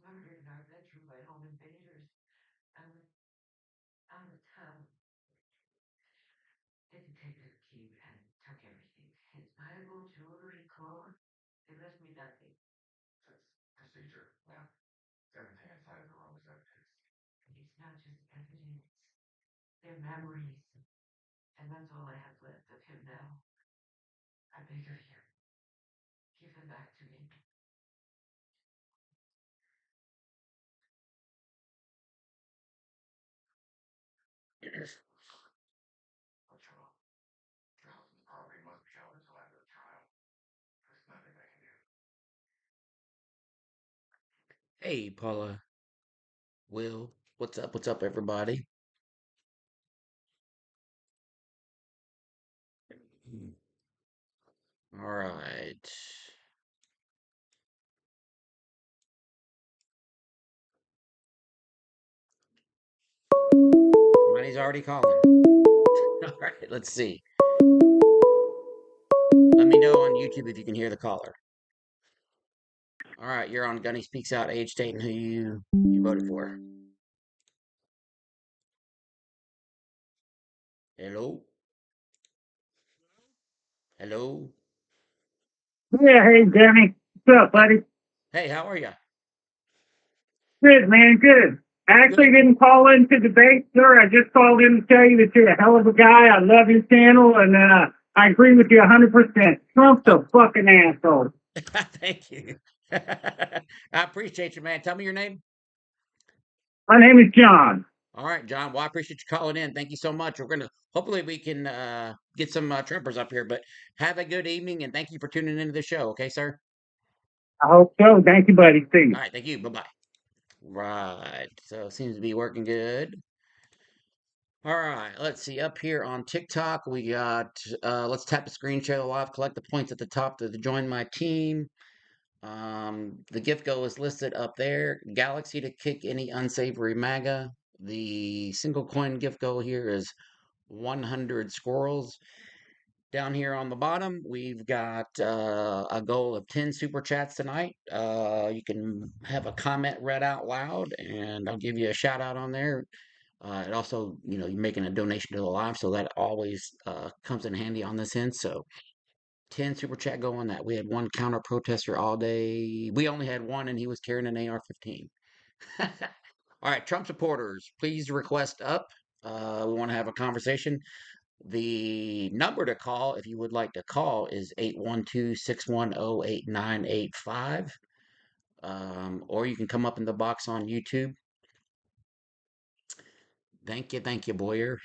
murdered in our bedroom by home invaders. And out of town. Didn't take his key and took everything. His Bible, jewelry, clothes. They left me nothing. That's procedure. Yeah. Everything inside of the room is evidence. It's not just evidence. They're memories. And that's all I have left of him now. I beg of you. Give them back to me. What's wrong? Charles probably must be out until after the trial. There's nothing I can do. Hey, Paula. Will. What's up? What's up, everybody? All right. Money's already calling. All right, let's see. Let me know on YouTube if you can hear the caller. All right, you're on Gunny Speaks Out, age, state, and who you voted for. Hello? Hello? Yeah, hey, Danny. What's up, buddy? Hey, how are you? Good, man, good. I actually didn't call in to debate, sir. I just called in to tell you that you're a hell of a guy. I love your channel, and I agree with you 100%. Trump's a fucking asshole. Thank you. I appreciate you, man. Tell me your name. My name is John. All right, John. Well, I appreciate you calling in. Thank you so much. We're gonna hopefully we can get some Trumpers up here. But have a good evening, and thank you for tuning into the show. Okay, sir. I hope so. Thank you, buddy. See you. All right, thank you. Bye bye. Right. So it seems to be working good. All right, let's see. Up here on TikTok, we got let's tap the screen share live, collect the points at the top to join my team. The gift go is listed up there. Galaxy to kick any unsavory MAGA. The single coin gift go here is 100 squirrels. Down here on the bottom, we've got a goal of 10 super chats tonight. You can have a comment read out loud, and I'll give you a shout out on there. It also, you're making a donation to the live, so that always comes in handy on this end. So 10 super chat go on that. We had one counter protester all day. We only had one, and he was carrying an AR-15. All right, Trump supporters, please request up. We want to have a conversation. The number to call, if you would like to call, is 812-610-8985. Or you can come up in the box on YouTube. Thank you, Boyer.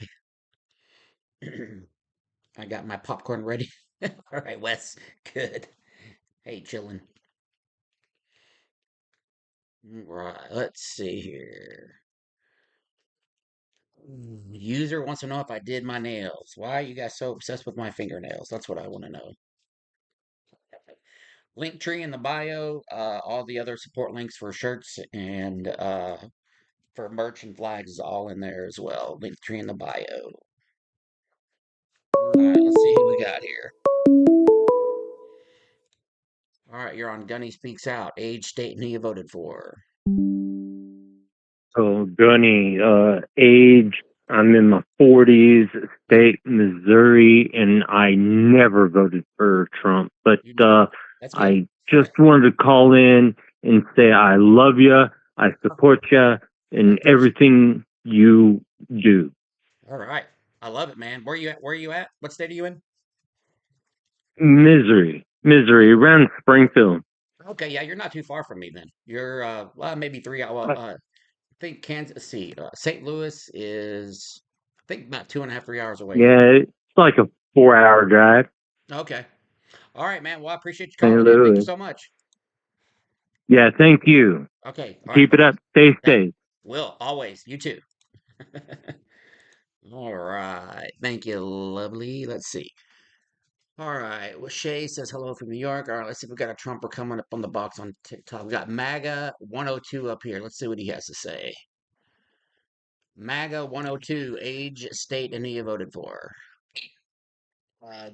I got my popcorn ready. All right, Wes. Good. Hey, chillin'. Right, let's see here. User wants to know if I did my nails. Why are you guys so obsessed with my fingernails? That's what I want to know. Link tree in the bio. All the other support links for shirts and for merch and flags is all in there as well. Link tree in the bio. All right, let's see who we got here. All right, you're on Gunny Speaks Out. Age, state, and who you voted for. So, Gunny, age, I'm in my 40s, state, Missouri, and I never voted for Trump. But That's good. I just wanted to call in and say I love you, I support you, and everything you do. All right, I love it, man. Where you at? Where are you at? What state are you in? Misery, around Springfield. Okay, yeah, you're not too far from me then. You're well, maybe 3 hours. I think Kansas. Let's see, St. Louis is I think about 2.5, 3 hours away Yeah, from me. it's like a 4-hour drive. Okay. All right, man. Well, I appreciate you St. calling in. Thank you Louis. so much. Yeah, thank you. Okay. All right. Keep it Bye-bye. up. Stay Thank safe. Will, always. You too. All right. Thank you, lovely. Let's see. All right. Well, Shay says hello from New York. All right. Let's see if we got a Trumper coming up on the box on TikTok. We got MAGA 102 up here. Let's see what he has to say. MAGA 102, age, state, and who you voted for.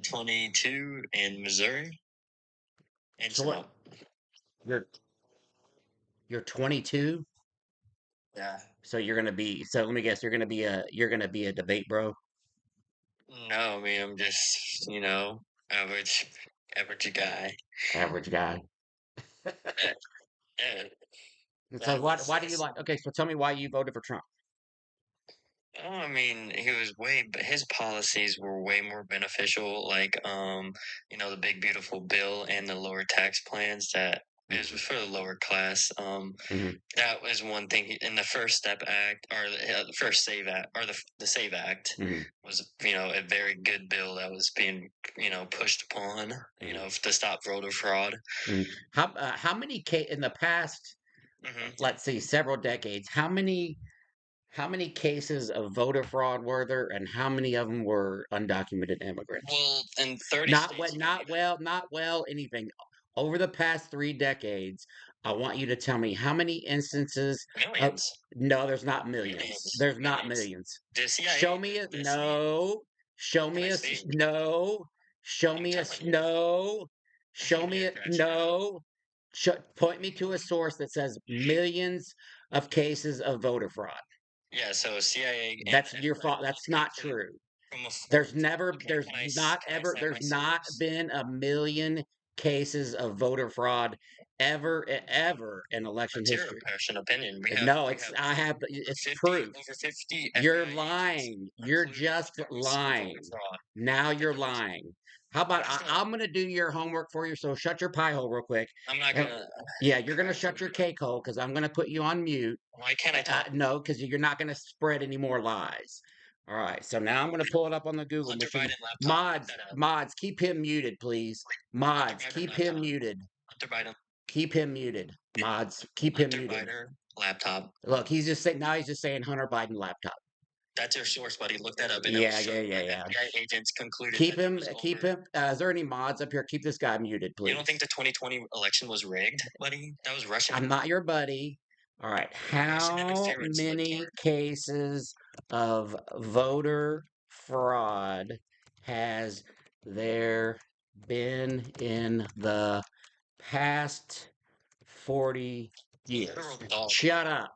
22 in Missouri. And So what? You're You're 22, Yeah. so you're gonna be. So let me guess, you're gonna be a debate bro, No, I mean, I'm just, average, average guy. average guy. Eh, eh, So that what? was Why do you his. like? Okay, so tell me why you voted for Trump. Oh, I mean, but his policies were way more beneficial. Like, the big beautiful bill and the lower tax plans that is Hmm. for the lower class. Hmm. That was one thing in the First Step Act, or the First Save Act, or the Save Act Hmm. was, a very good bill that was being, pushed upon, Hmm. to stop voter fraud. Hmm. How many in the past, Hmm. let's see, several decades? How many cases of voter fraud were there, and how many of them were undocumented immigrants? Well, in 30 Not what, states, we not well, not well, anything. Over the past 3 decades, I want you to tell me how many instances of, millions, no, there's not millions. millions, There's not millions. millions. The Show CIA, me it. the CIA, No. Show can me I a, speak? no. Show I'm me a, telling you. no. Show me Yeah, it. gotcha. No. Point me to a source that says millions of cases of voter fraud. Yeah, so CIA and That's your FBI fault. both That's not captured true. from a There's fort. never, Okay, there's not can I ever, cite my there's not source? been a million cases of voter fraud ever in election That's your history. personal opinion. No, We have I have, over it's 50 proof. over 50 You're FBI agents, lying. You're including just that receive voter lying. fraud. Now That you're there was lying. How about There's no. I'm going to do your homework for you, so shut your pie hole real quick. I'm not Uh, gonna. Yeah, you're going to shut your cake hole because I'm going to put you on mute. Why can't I talk? No, because you're not going to spread any more lies. All right, so now I'm going to pull it up on the Google Hunter machine. Biden laptop. Look Mods, that up. mods, keep him muted, please. Hunter Mods, Biden keep him laptop. muted. Hunter Biden. Keep him muted. Mods, keep him Hunter muted. Biden laptop. Look, he's just saying now. He's just saying Hunter Biden laptop. That's your source, buddy. Look that up, and it will Yeah, show yeah, you yeah, that yeah. FBI agents concluded Keep that there him. was Keep over. him. Is there any mods up here? Keep this guy muted, You don't think please. the 2020 election was rigged, buddy? That was Russian. I'm not your buddy. All right. Russian How interference, buddy. many cases of voter fraud has there been in the past 40 years? Literal dog. Shut up.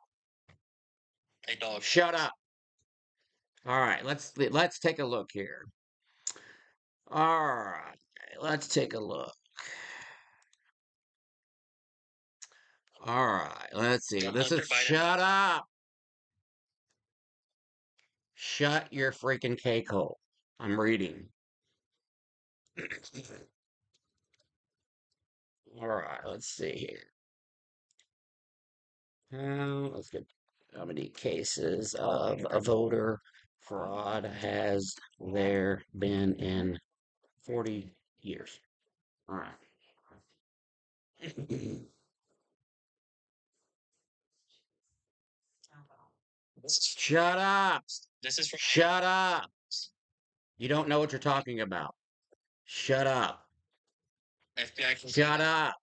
A dog. Shut up. All right. Let's take a look here. All right. Let's take a look. All right. Let's see. The This is Hunter Biden shut up. Shut your freaking cake hole. I'm reading. All right, let's see here. Let's get how many cases of a voter fraud has there been in 40 years? All right. Shut up. This is from Shut up. You don't know what you're talking about. Shut up. FBI Shut concluded up.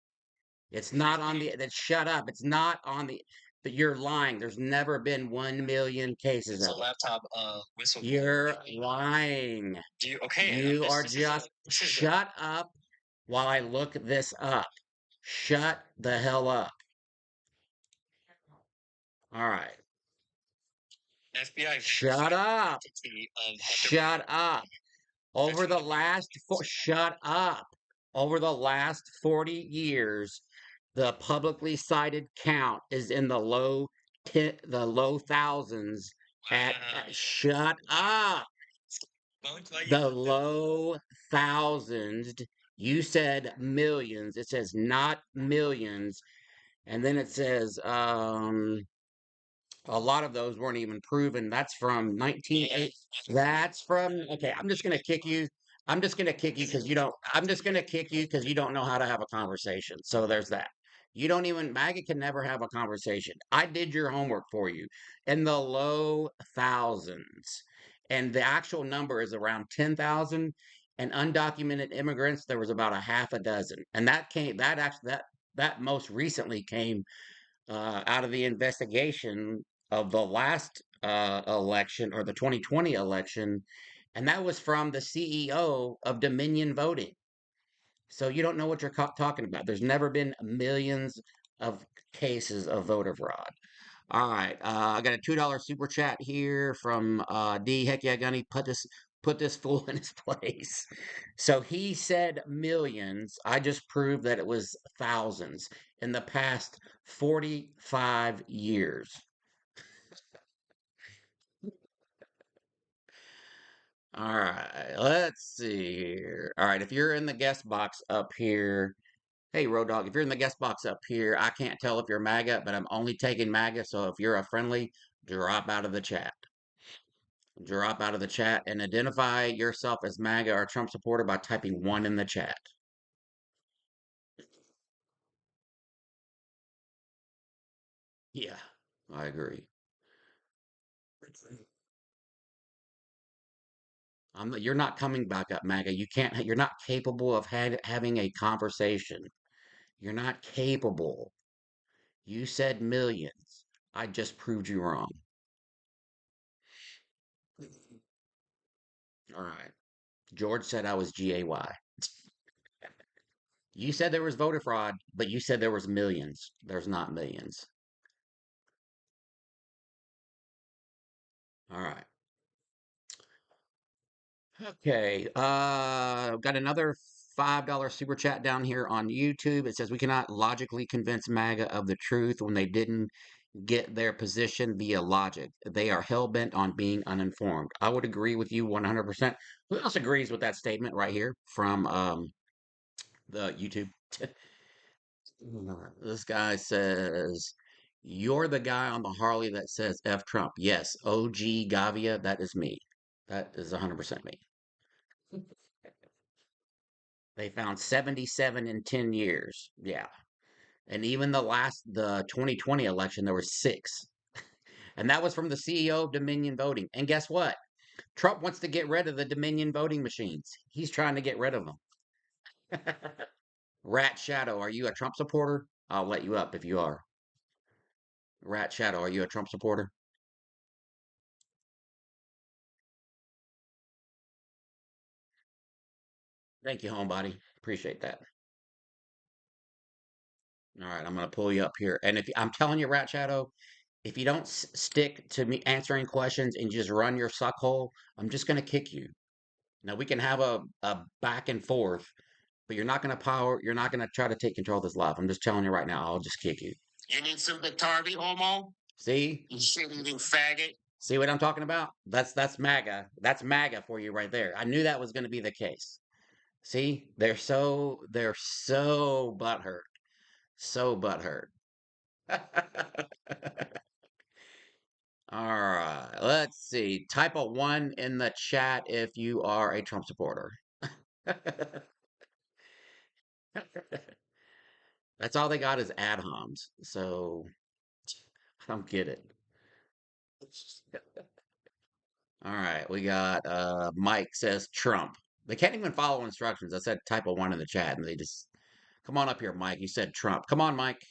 It's not on the that shut up. It's not on the but you're lying. There's never been 1 million cases it's a of it. laptop whistleblower. You're lying. Do you okay? You are This is a just this is a shut up while I look this up. Shut the hell up. All right. FBI Shut verified up. identity of Hunter Shut Biden. up. That's Over from the the last shut up. Over the last 40 years, the publicly cited count is in the low thousands shut up. The low thousands. You said millions. It says not millions. And then it says a lot of those weren't even proven. That's from 1980. That's from okay, I'm just gonna kick you. I'm just gonna kick you because you don't I'm just gonna kick you because you don't know how to have a conversation. So there's that. You don't even Maggie can never have a conversation. I did your homework for you in the low thousands. And the actual number is around 10,000. And undocumented immigrants, there was about a half a dozen. And that most recently came out of the investigation of the last election or the 2020 election, and that was from the CEO of Dominion Voting. So you don't know what you're talking about. There's never been millions of cases of voter fraud. All right, I got a $2 super chat here from D. Heck yeah, Gunny, put this fool in his place. So he said millions. I just proved that it was thousands in the past 45 years. All right, let's see here. All right, if you're in the guest box up here, hey Road Dog, if you're in the guest box up here, I can't tell if you're MAGA, but I'm only taking MAGA. So if you're a friendly, drop out of the chat. Drop out of the chat and identify yourself as MAGA or Trump supporter by typing one in the chat. Yeah, I agree. You're not coming back up, MAGA. You can't. You're not capable of having a conversation. You're not capable. You said millions. I just proved you wrong. All right. George said I was GAY. You said there was voter fraud, but you said there was millions. There's not millions. All right. Okay. Got another $5 super chat down here on YouTube. It says we cannot logically convince MAGA of the truth when they didn't get their position via logic. They are hell bent on being uninformed. I would agree with you 100%. Who else agrees with that statement right here from the YouTube? This guy says, "You're the guy on the Harley that says F Trump." Yes, OG Gavia, that is me. That is 100% me. They found 77 in 10 years. Yeah. And even the 2020 election, there were six. And that was from the CEO of Dominion Voting. And guess what? Trump wants to get rid of the Dominion voting machines. He's trying to get rid of them. Rat Shadow, are you a Trump supporter? I'll let you up if you are. Rat Shadow, are you a Trump supporter? Thank you, homebody. Appreciate that. All right, I'm gonna pull you up here. And if I'm telling you, Rat Shadow, if you don't stick to me answering questions and just run your suck hole, I'm just gonna kick you. Now we can have a back and forth, but you're not gonna try to take control of this live. I'm just telling you right now, I'll just kick you. You need some Biktarvy, homo? See? You shit-eating faggot. See what I'm talking about? That's MAGA. That's MAGA for you right there. I knew that was gonna be the case. See? They're so butthurt. So butthurt. All right, let's see. Type a one in the chat if you are a Trump supporter. That's all they got is ad homs. So I don't get it. All right, we got Mike says Trump. They can't even follow instructions. I said type a one in the chat and they just come on up here, Mike. You said Trump. Come on, Mike.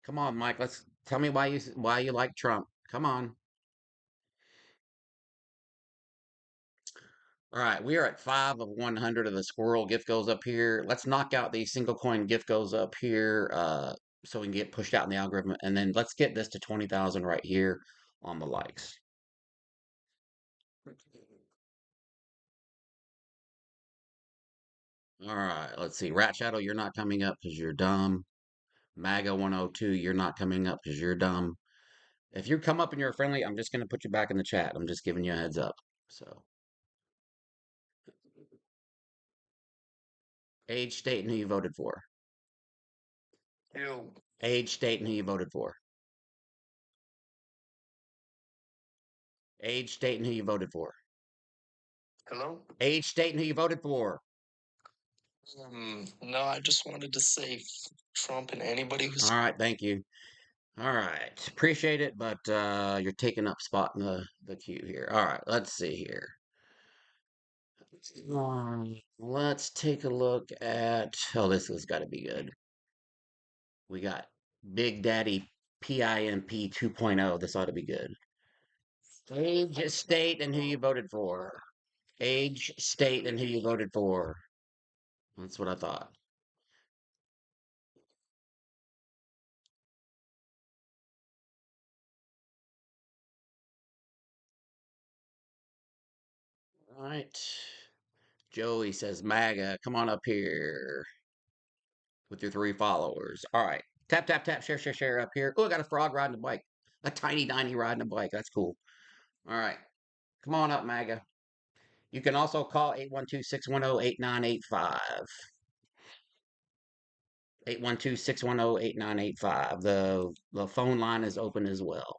Come on, Mike. Let's tell me why you like Trump. Come on. All right, we are at 5 of 100 of the squirrel gift goes up here. Let's knock out these single coin gift goes up here so we can get pushed out in the algorithm. And then let's get this to 20,000 right here on the likes. All right, let's see. Rat Shadow, you're not coming up because you're dumb. MAGA 102, you're not coming up because you're dumb. If you come up and you're friendly, I'm just going to put you back in the chat. I'm just giving you a heads up. So, age, state, and who you voted for. Ew. Age, state, and who you voted for. Age, state, and who you voted for. Hello? Age, state, and who you voted for. No, I just wanted to say Trump and anybody who's. All right, thank you. All right, appreciate it, but you're taking up spot in the queue here. All right, let's see here. Let's take a look at. Oh, this has got to be good. We got Big Daddy PIMP 2.0. This ought to be good. Age, state, and who you voted for. Age, state, and who you voted for. That's what I thought. All right. Joey says, MAGA, come on up here with your 3 followers. All right. Tap, tap, tap, share, share, share up here. Oh, I got a frog riding a bike. A tiny, tiny riding a bike. That's cool. All right. Come on up, MAGA. You can also call 812-610-8985. 812-610-8985. The phone line is open as well.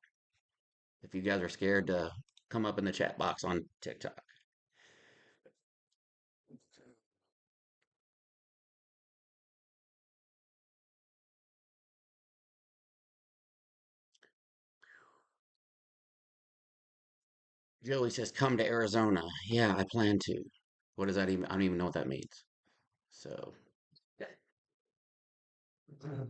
If you guys are scared to come up in the chat box on TikTok. Joey says, come to Arizona. Yeah, I plan to. What does that even? I don't even know what that means. So, all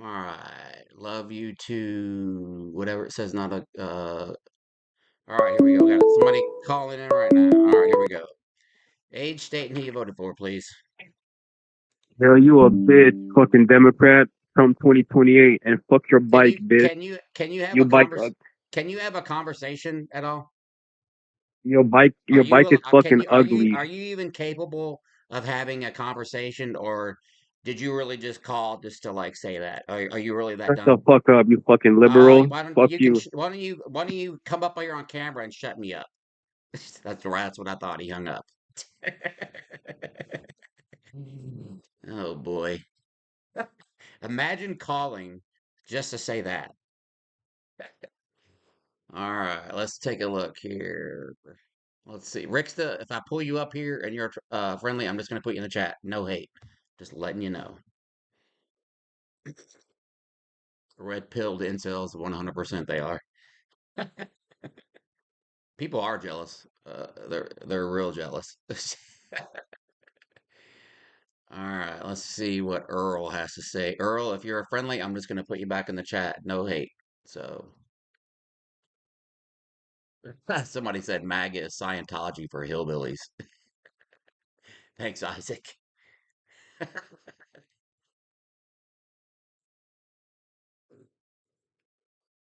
right. Love you too. Whatever it says, not a. All right, here we go. We got somebody calling in right now. All right, here we go. Age, state, and who you voted for, please. Hell, you a bitch, fucking Democrat, Trump 2028, and fuck your Can bike, you bitch. can you have Your a bike, can you have a conversation at all? your bike is Can fucking you ugly. are you even capable of having a conversation, or did you really just call just to like say that? Are you really that Shut the dumb? fuck up, you fucking liberal. Why don't Fuck you can you. why don't you come up here on camera and shut me up? That's what I thought. He hung up. Oh boy. Imagine calling just to say that. All right, let's take a look here. Let's see. Ricksta, if I pull you up here and you're friendly, I'm just going to put you in the chat. No hate. Just letting you know. Red pilled incels, 100% they are. People are jealous. They're real jealous. All right, let's see what Earl has to say. Earl, if you're a friendly, I'm just going to put you back in the chat. No hate. So, somebody said MAGA is Scientology for hillbillies. Thanks, Isaac.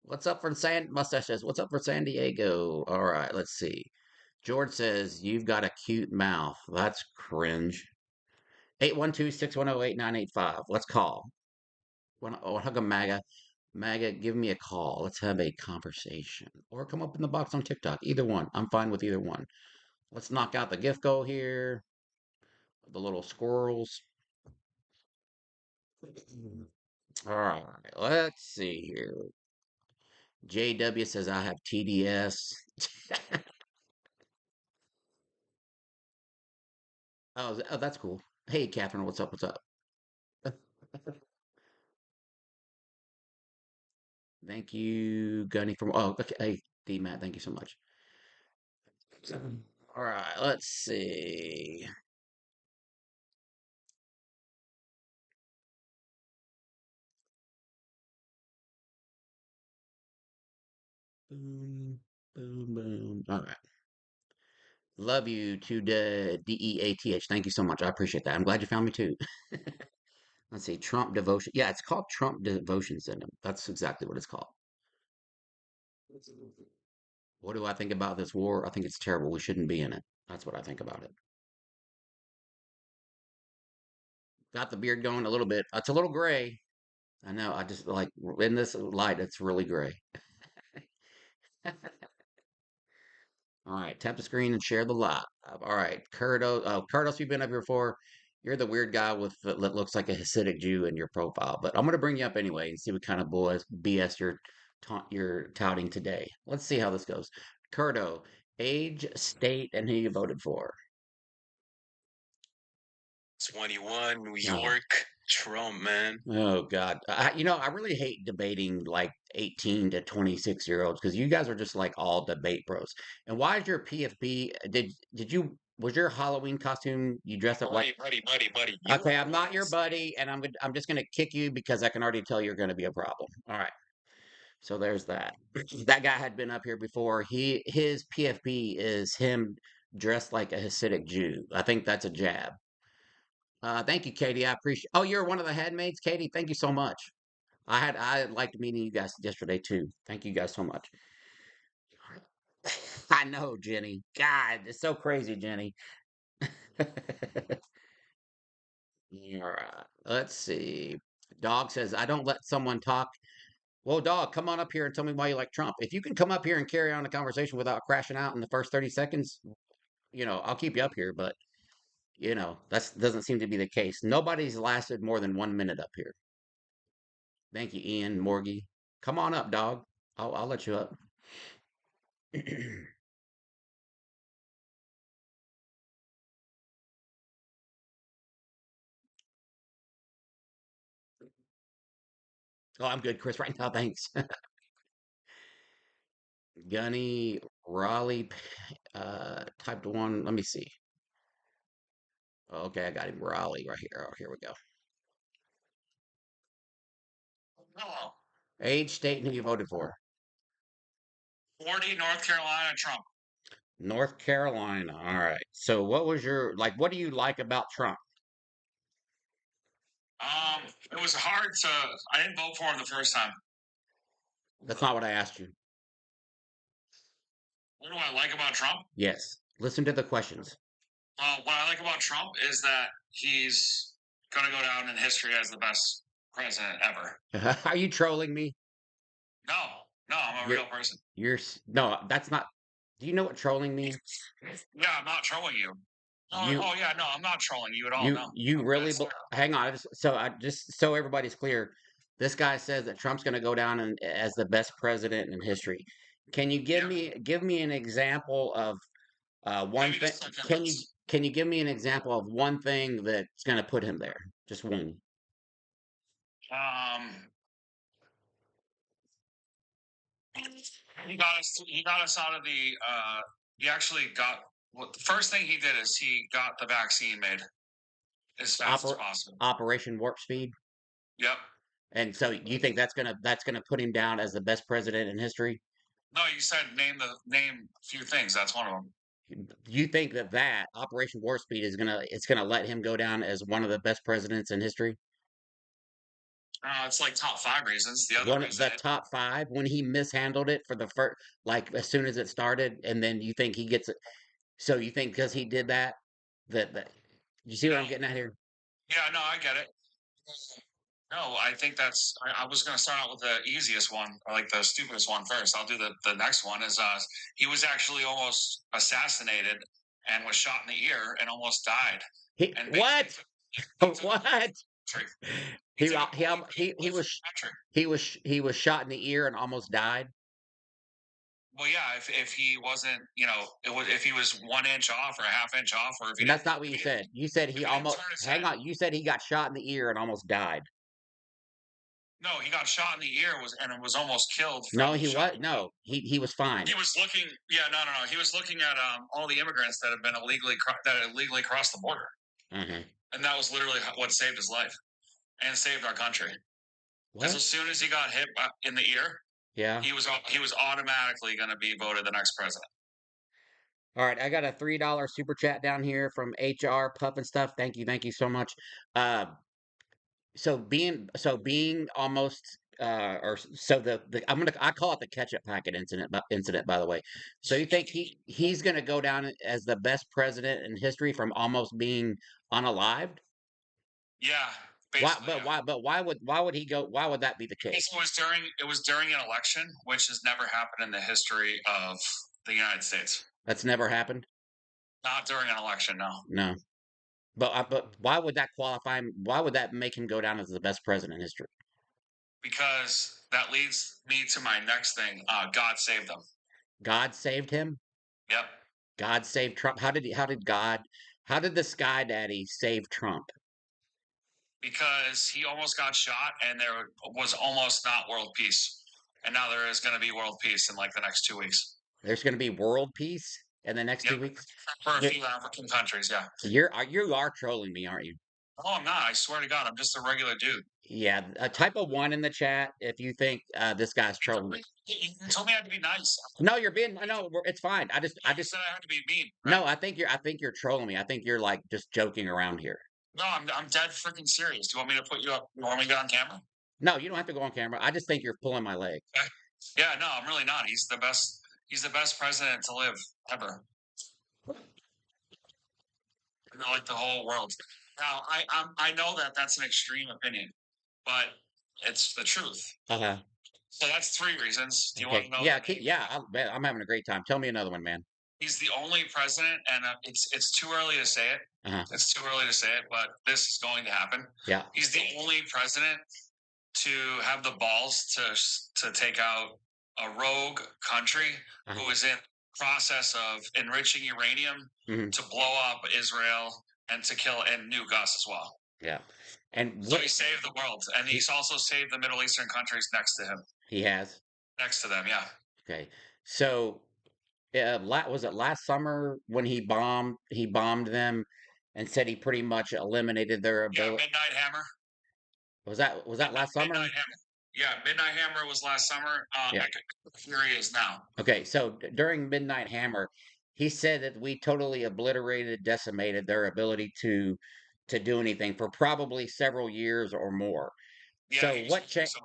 What's up for Mustache says, what's up for San Diego? All right, let's see. George says, you've got a cute mouth. That's cringe. 812-610-8985. Let's call. Hug a MAGA. MAGA, give me a call. Let's have a conversation. Or come up in the box on TikTok. Either one. I'm fine with either one. Let's knock out the gift goal here. The little squirrels. All right, let's see here. JW says I have TDS. Oh, that's cool. Hey, Catherine, what's up? What's up? Thank you, Gunny, from. Oh, okay. Hey, D Matt, thank you so much. All right, let's see. Boom, boom, boom. All right. Love you to the DEATH. Thank you so much. I appreciate that. I'm glad you found me too. Let's see. Trump devotion. Yeah, it's called Trump Devotion Syndrome. That's exactly what it's called. What do I think about this war? I think it's terrible. We shouldn't be in it. That's what I think about it. Got the beard going a little bit. It's a little gray. I know. I just like in this light, it's really gray. All right, tap the screen and share the live. All right, Kurdos. Oh, Kurdos, you've been up here before. You're the weird guy with that looks like a Hasidic Jew in your profile, but I'm gonna bring you up anyway and see what kind of BS you're touting today. Let's see how this goes. Kurdo, age, state, and who you voted for. 21, New Oh, York, Trump, man. oh God. I really hate debating like 18 to 26-year-olds because you guys are just like all debate bros. And why is your PFP? Did you was your Halloween costume you dressed up like? Buddy. Okay, I'm not your buddy, and I'm just gonna kick you because I can already tell you're gonna be a problem. All right. So there's that. That guy had been up here before. His PFP is him dressed like a Hasidic Jew. I think that's a jab. Thank you, Katie. I appreciate. Oh, you're one of the headmaids, Katie. Thank you so much. I liked meeting you guys yesterday too. Thank you guys so much. I know, Jenny. God, it's so crazy, Jenny. All right. Let's see. Dog says, I don't let someone talk. Well, dog, come on up here and tell me why you like Trump. If you can come up here and carry on a conversation without crashing out in the first 30 seconds, I'll keep you up here, but that doesn't seem to be the case. Nobody's lasted more than 1 minute up here. Thank you, Ian, Morgie. Come on up, dog. I'll let you up. Oh, I'm good, Chris, right now, thanks. Gunny, Raleigh, typed one. Let me see. Okay, I got him. Raleigh right here. Oh, here we go. Hello. Age, state, and who you voted for. 40, North Carolina, Trump. North Carolina. All right. So what was what do you like about Trump? It was hard to. I didn't vote for him the first time. That's not what I asked you. What do I like about Trump? Yes. Listen to the questions. What I like about Trump is that he's going to go down in history as the best president ever. Are you trolling me? No, I'm a real person. No, that's not. Do you know what trolling means? Yeah, I'm not trolling you. No, I'm not trolling you at all. You really hang on. Just so everybody's clear, this guy says that Trump's going to go down as the best president in history. Can you give me an example of one thing? Can you give me an example of one thing that's going to put him there? Just one. He got us out of the. He actually got. Well, the first thing he did is he got the vaccine made as fast as possible. Operation Warp Speed. Yep. And so you think that's gonna put him down as the best president in history? No, you said name a few things. That's one of them. You think that Operation Warp Speed is gonna let him go down as one of the best presidents in history? It's like top 5 reasons. The other One of the top 5 when he mishandled it for the first, like as soon as it started, and then you think he gets it. So you think because he did that you see what I'm getting at here? Yeah, no, I get it. No, I think that's. I was going to start out with the easiest one, or like the stupidest one first. I'll do the next one. Is he was actually almost assassinated and was shot in the ear and almost died. What? What? He was shot in the ear and almost died. Well, yeah, if he wasn't, if he was 1 inch off or a half inch off, or if he that's not what you said. You said he almost. Hang on. You said he got shot in the ear and almost died. No, he got shot in the ear and was almost killed. No, he was no. He was fine. He was looking. Yeah, no. He was looking at all the immigrants that have been illegally crossed the border, and that was literally what saved his life and saved our country. Because as soon as he got hit in the ear, yeah, he was automatically going to be voted the next president. All right, I got a $3 super chat down here from HR Pup and stuff. Thank you so much. So being almost or so I call it the ketchup packet incident, by the way. So you think he's gonna go down as the best president in history from almost being unalived? Yeah. Why would he go? Why would that be the case? It was during an election, which has never happened in the history of the United States. That's never happened. Not during an election, no. No. But why would that qualify him? Why would that make him go down as the best president in history? Because that leads me to my next thing. God saved him. God saved him? Yep. God saved Trump. How did the Sky Daddy save Trump? Because he almost got shot and there was almost not world peace. And now there is going to be world peace in like the next 2 weeks. There's going to be world peace in the next 2 weeks? For a few African countries, yeah. You are trolling me, aren't you? Oh, I'm not. I swear to God, I'm just a regular dude. Yeah, type a 1 in the chat if you think this guy's trolling me. You told me I had to be nice. No, you're being. No, it's fine. I just said I had to be mean. Right? No, I think you're trolling me. I think you're like just joking around here. No, I'm dead freaking serious. Do you want me to put you up? You want me to get on camera? No, you don't have to go on camera. I just think you're pulling my leg. Yeah, no, I'm really not. He's the best. He's the best president to live ever. Like the whole world. Now, I know that that's an extreme opinion, but it's the truth. Uh-huh. So that's 3 reasons. Do you Okay. want to know? Yeah, I'm having a great time. Tell me another one, man. He's the only president, and it's too early to say it. Uh-huh. It's too early to say it, but this is going to happen. Yeah. He's the only president to have the balls to take out a rogue country who is in process of enriching uranium to blow up Israel and to kill and nuke us as well. Yeah. And so he saved the world, and he's also saved the Middle Eastern countries next to him. He has. Next to them, yeah. Okay. So, was it last summer when he bombed them and said he pretty much eliminated their Yeah, ability? Midnight Hammer. Was that last summer? Midnight Hammer. Yeah, Midnight Hammer was last summer. Yeah. Here he is now. Okay, so during Midnight Hammer, he said that we totally obliterated, decimated their ability to do anything for probably several years or more. Yeah, So what changed?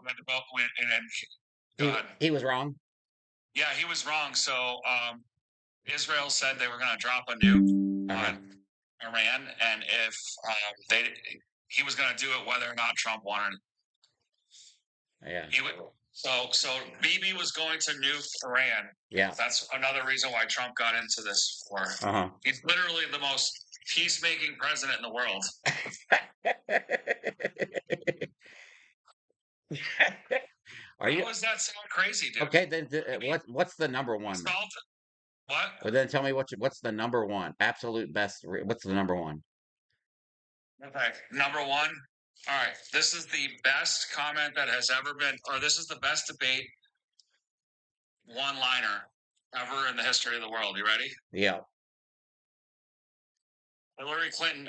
He was wrong. Yeah, he was wrong. So Israel said they were going to drop a nuke on Iran, and if he was going to do it whether or not Trump wanted it. Yeah. So Bibi was going to nuke Iran. Yeah. That's another reason why Trump got into this war. He's literally the most peacemaking president in the world. How does that sound crazy, dude? Okay, then what's the number one? What? Well, then tell me what's the number one? Absolute best. What's the number one? Okay, number one. All right, this is the best comment that has ever been, or this is the best debate one-liner ever in the history of the world. You ready? Yeah. Hillary Clinton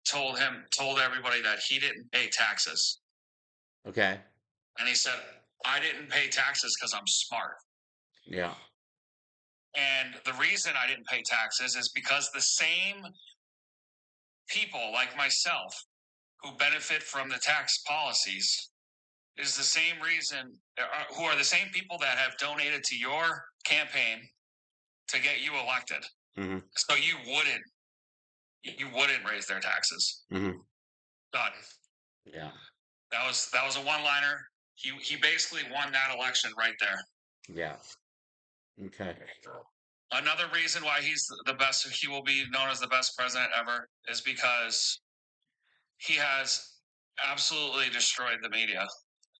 told everybody that he didn't pay taxes. Okay. And he said, I didn't pay taxes because I'm smart. Yeah. And the reason I didn't pay taxes is because the same people like myself who benefit from the tax policies is the same reason, who are the same people that have donated to your campaign to get you elected. Mm-hmm. So you wouldn't raise their taxes. Mm-hmm. Done. Yeah. That was a one-liner. He basically won that election right there. Yeah. Okay. Another reason why he's the best, he will be known as the best president ever, is because he has absolutely destroyed the media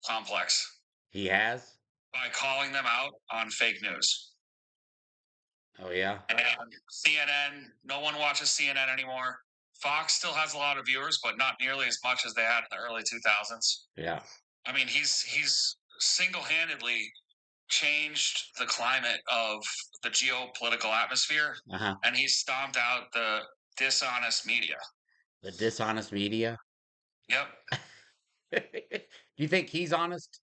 complex. He has? By calling them out on fake news. Oh, yeah? And CNN, no one watches CNN anymore. Fox still has a lot of viewers, but not nearly as much as they had in the early 2000s. Yeah. I mean, he's single-handedly changed the climate of the geopolitical atmosphere, and he stomped out the dishonest media. The dishonest media? Yep. Do you think he's honest?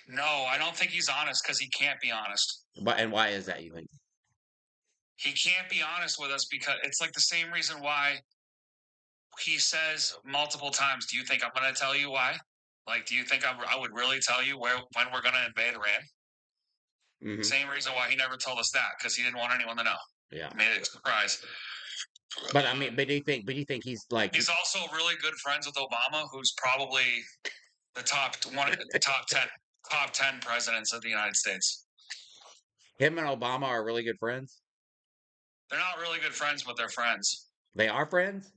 No, I don't think he's honest because he can't be honest. And why is that, you think? He can't be honest with us because it's like the same reason why he says multiple times, do you think I'm going to tell you why? Like, do you think I would really tell you when we're going to invade Iran? Mm-hmm. Same reason why he never told us that, because he didn't want anyone to know. Yeah. Made it a surprise. But I mean, but do you think he's like... He's also really good friends with Obama, who's probably the top 10 presidents of the United States. Him and Obama are really good friends? They're not really good friends, but they're friends. They are friends?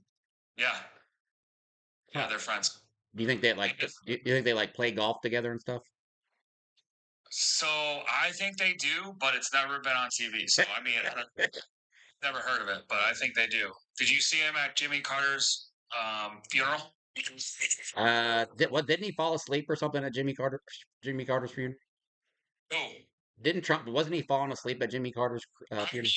Yeah. Yeah, they're friends. Do you think they play golf together and stuff? So I think they do, but it's never been on TV. So I mean, never heard of it, but I think they do. Did you see him at Jimmy Carter's funeral? Didn't he fall asleep or something at Jimmy Carter's funeral? Who? Didn't Trump? Wasn't he falling asleep at Jimmy Carter's funeral?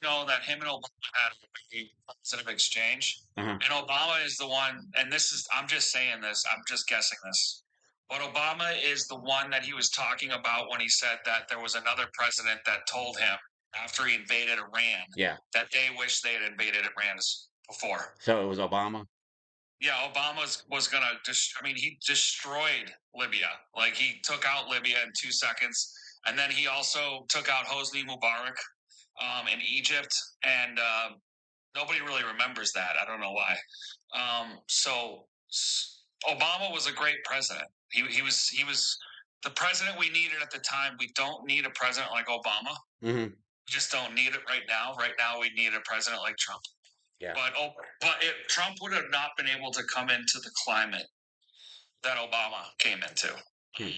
Know that him and Obama had a positive exchange, and Obama is the one. And I'm just saying this. I'm just guessing this. But Obama is the one that he was talking about when he said that there was another president that told him after he invaded Iran, that they wish they had invaded Iran before. So it was Obama? Yeah, Obama was going to he destroyed Libya. Like, he took out Libya in 2 seconds, And then he also took out Hosni Mubarak in Egypt, and nobody really remembers that. I don't know why. So Obama was a great president. He was the president we needed at the time. We don't need a president like Obama. Mm-hmm. We just don't need it right now. Right now, we need a president like Trump. Yeah. But Trump would have not been able to come into the climate that Obama came into. Hmm.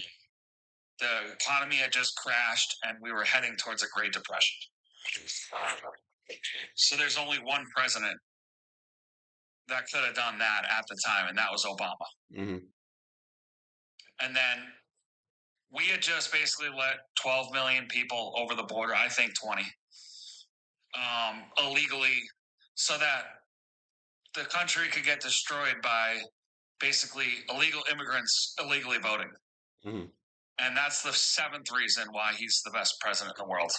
The economy had just crashed, and we were heading towards a Great Depression. So there's only one president that could have done that at the time, and that was Obama. Mm-hmm. And then we had just basically let 12 million people over the border, I think 20, illegally, so that the country could get destroyed by basically illegal immigrants illegally voting. Mm-hmm. And that's the seventh reason why he's the best president in the world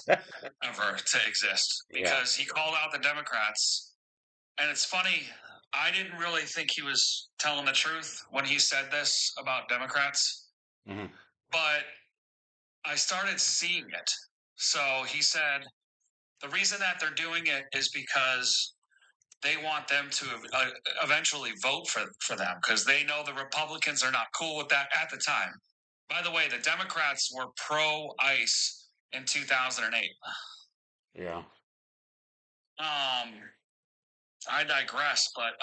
ever to exist. Because he called out the Democrats. And it's funny, I didn't really think he was telling the truth when he said this about Democrats. Mm-hmm. But I started seeing it. So he said the reason that they're doing it is because they want them to eventually vote for them, because they know the Republicans are not cool with that at the time. By the way, the Democrats were pro-ICE in 2008. Yeah. I digress, but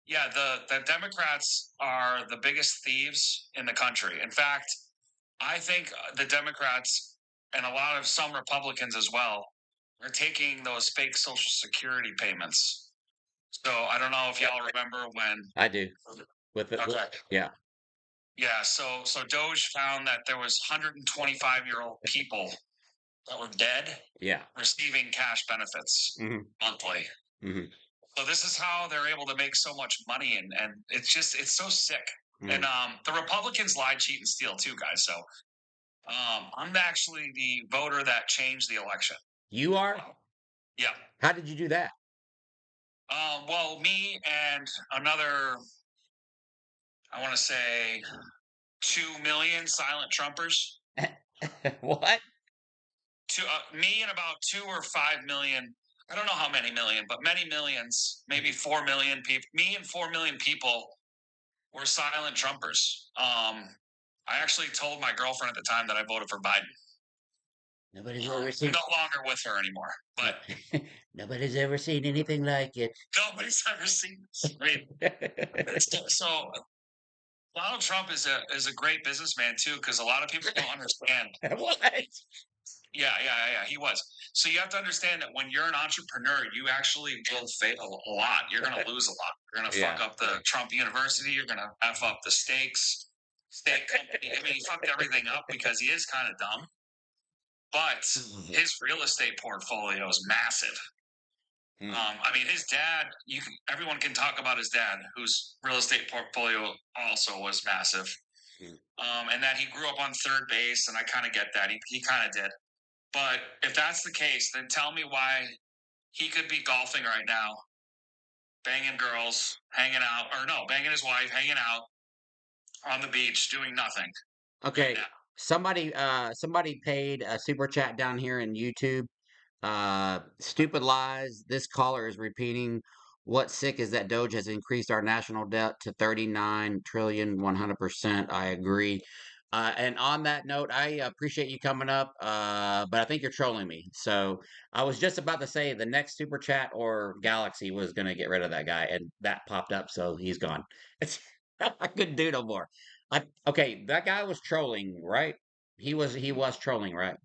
yeah, the Democrats are the biggest thieves in the country. In fact, I think the Democrats and a lot of some Republicans as well are taking those fake Social Security payments. So I don't know if y'all remember when I do. With it. Okay. Yeah. Yeah, so Doge found that there was 125-year-old people that were dead Yeah. receiving cash benefits Mm-hmm. monthly. Mm-hmm. So this is how they're able to make so much money, and it's so sick. Mm-hmm. And the Republicans lie, cheat, and steal too, guys. So I'm actually the voter that changed the election. You are? Yeah. How did you do that? Well, me and another, I want to say 2 million silent Trumpers. What? Me and about 2 or 5 million. I don't know how many million, but many millions, maybe 4 million people. Me and 4 million people were silent Trumpers. I actually told my girlfriend at the time that I voted for Biden. Nobody's ever seen. I'm no longer with her anymore, but nobody's ever seen anything like it. Nobody's ever seen this. I mean, so Donald Trump is a great businessman too, because a lot of people don't understand. What? Yeah, he was. So you have to understand that when you're an entrepreneur, you actually will fail a lot. You're going to lose a lot. You're going to fuck up the Trump University. You're going to F up the steak company. I mean, he fucked everything up because he is kind of dumb. But his real estate portfolio is massive. I mean, his dad, everyone can talk about his dad, whose real estate portfolio also was massive. And that he grew up on third base, and I kind of get that. He kind of did. But if that's the case, then tell me why he could be golfing right now, banging girls, hanging out, or no, banging his wife, hanging out on the beach, doing nothing. Okay. Right now. Somebody paid a super chat down here in YouTube. Stupid lies. This caller is repeating. What's sick is that Doge has increased our national debt to 39 trillion, 100%. I agree. And on that note, I appreciate you coming up, but I think you're trolling me. So I was just about to say the next super chat or Galaxy was going to get rid of that guy, and that popped up, so he's gone. I couldn't do no more. Okay, that guy was trolling, right? He was trolling, right?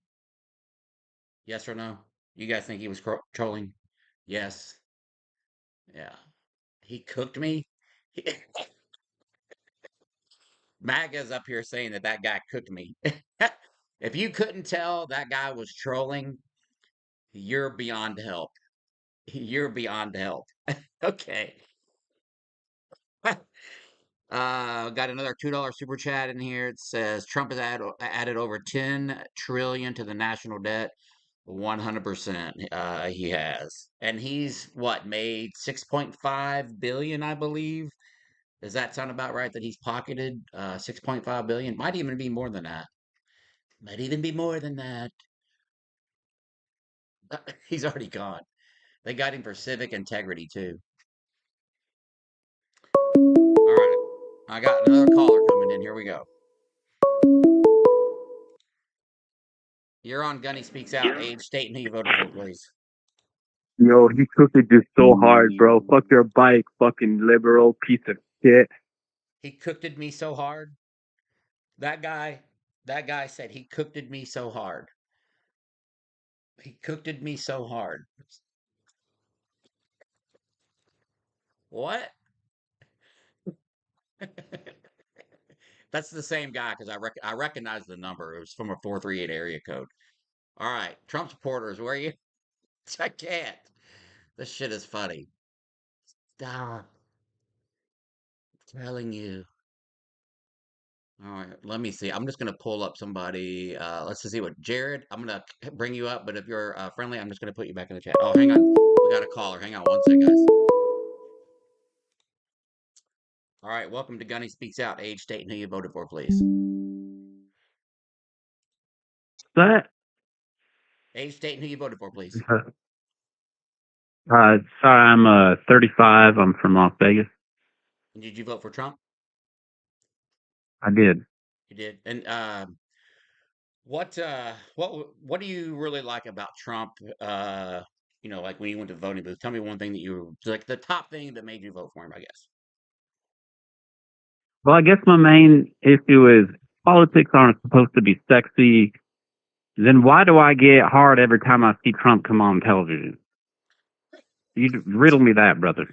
Yes or no? You guys think he was trolling? Yes. Yeah. He cooked me. MAGA's up here saying that that guy cooked me. If you couldn't tell that guy was trolling, you're beyond help. You're beyond help. Okay. Got another $2 super chat in here. It says Trump has added over 10 trillion to the national debt. 100%. He has. And he's what, made 6.5 billion, I believe. Does that sound about right that he's pocketed 6.5 billion? Might even be more than that. Might even be more than that. He's already gone. They got him for civic integrity too. All right, I got another caller coming in. Here we go. You're on Gunny Speaks Out. Age, state, and who you voted for, please. Yo, he cooked it just so hard, bro. Fuck your bike, fucking liberal piece of shit. He cooked me so hard. That guy said he cooked me so hard. He cooked me so hard. What? That's the same guy because I recognize the number. It was from a 438 area code. All right, Trump supporters, where are you? I can't. This shit is funny. Stop. I'm telling you. All right, let me see. I'm just gonna pull up somebody. Let's just see what Jared. I'm gonna bring you up, but if you're friendly, I'm just gonna put you back in the chat. Oh, hang on. We got a caller. Hang on one second, guys. All right, welcome to Gunny Speaks Out. Age, state, and who you voted for, please. That? Age, state, and who you voted for, please. Sorry, I'm 35. I'm from Las Vegas. And did you vote for Trump? I did. You did. And what do you really like about Trump? Like when you went to the voting booth. Tell me one thing that you like the top thing that made you vote for him, I guess. Well, I guess my main issue is politics aren't supposed to be sexy. Then why do I get hard every time I see Trump come on television? You riddle me that, brother.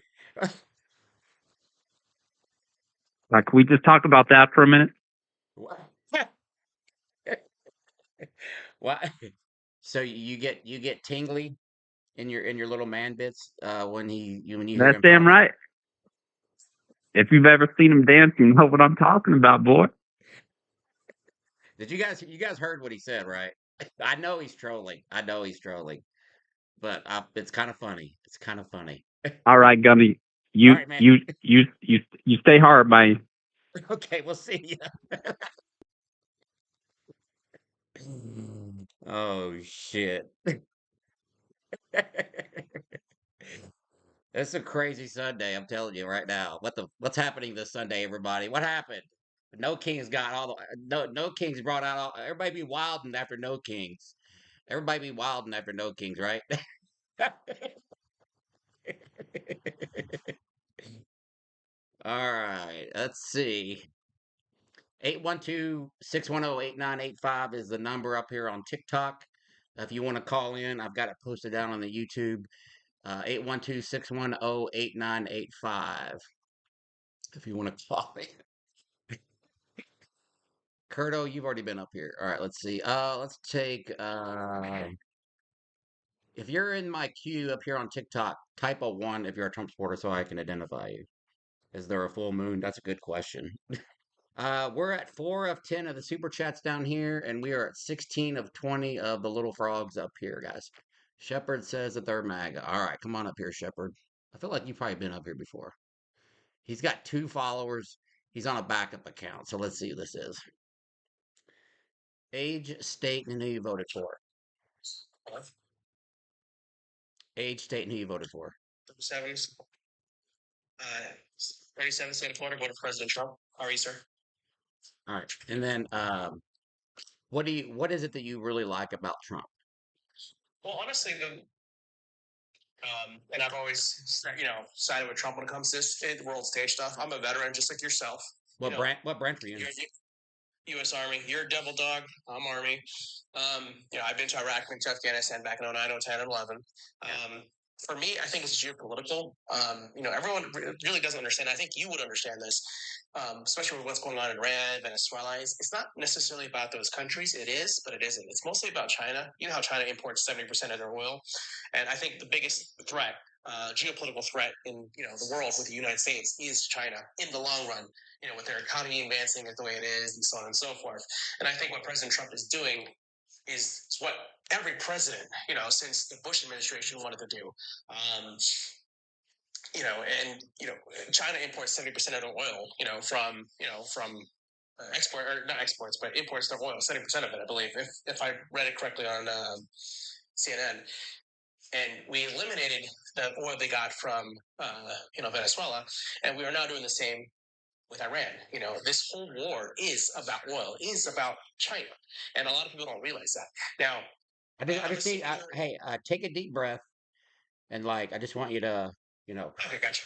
Like, can we just talk about that for a minute? What? What? So you get tingly in your little man bits when you hear That's him damn talk. right. If you've ever seen him dance, you know what I'm talking about, boy. Did you guys heard what he said, right? I know he's trolling. But it's kind of funny. It's kind of funny. All right, Gunny. All You right, man. you you you you stay hard, man. Okay, we'll see ya. Oh shit. It's a crazy Sunday, I'm telling you right now. What's happening this Sunday, everybody? What happened? No Kings got all the no Kings brought out all everybody be wilding after No Kings. Everybody be wilding after No Kings, right? All right, let's see. 812-610-8985 is the number up here on TikTok. If you want to call in, I've got it posted down on the YouTube. 812-610-8985. If you want to call in. Curto, you've already been up here. All right, let's see. Let's take if you're in my queue up here on TikTok, type a 1 if you're a Trump supporter so I can identify you. Is there a full moon? That's a good question. We're at 4 of 10 of the super chats down here, and we are at 16 of 20 of the little frogs up here, guys. Shepard says that they're MAGA. All right, come on up here, Shepard. I feel like you've probably been up here before. He's got 2 followers. He's on a backup account, so let's see who this is. Age, state, and who you voted for. Age, state, and who you voted for. 37, 37 state of Florida, voted for President Trump. How are you, sir? All right, and then what is it that you really like about Trump? Well, honestly, and I've always, sided with Trump when it comes to this world stage stuff. I'm a veteran, just like yourself. What branch are you in? U.S. Army. You're a devil dog. I'm Army. I've been to Iraq, been to Afghanistan back in 09, 10, and 11. For me, I think it's geopolitical. Everyone really doesn't understand. I think you would understand this, especially with what's going on in Iran, Venezuela. It's not necessarily about those countries. It is, but it isn't. It's mostly about China. You know how China imports 70% of their oil, and I think the biggest threat, geopolitical threat in the world with the United States is China in the long run. With their economy advancing the way it is, and so on and so forth. And I think what President Trump is doing is what every president, since the Bush administration wanted to do. China imports 70% of the oil, from export, or not exports, but imports their oil, 70% of it, I believe, if I read it correctly on CNN. And we eliminated the oil they got from Venezuela, and we are now doing the same with Iran. This whole war is about oil, is about China, and a lot of people don't realize that. Now, I just need, hey, take a deep breath and like, I just want you to, okay, gotcha.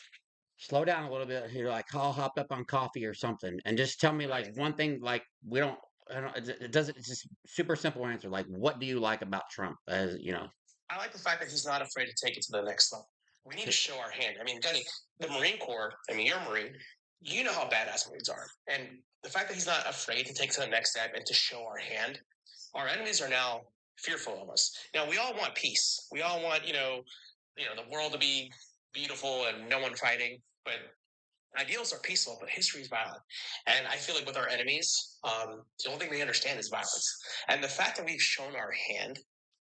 slow down a little bit. You're like, I'll hop up on coffee or something, and just tell me like one thing. Like we don't, I don't. It doesn't. It's just super simple answer. Like, what do you like about Trump? As you know, I like the fact that he's not afraid to take it to the next level. We need to show our hand. I mean, Gunny, the Marine Corps. I mean, you're a Marine. You know how badass Marines are, and the fact that he's not afraid to take it to the next step and to show our hand. Our enemies are now fearful of us. Now we all want peace. We all want the world to be beautiful and no one fighting. But ideals are peaceful, but history is violent. And I feel like with our enemies, the only thing they understand is violence. And the fact that we've shown our hand,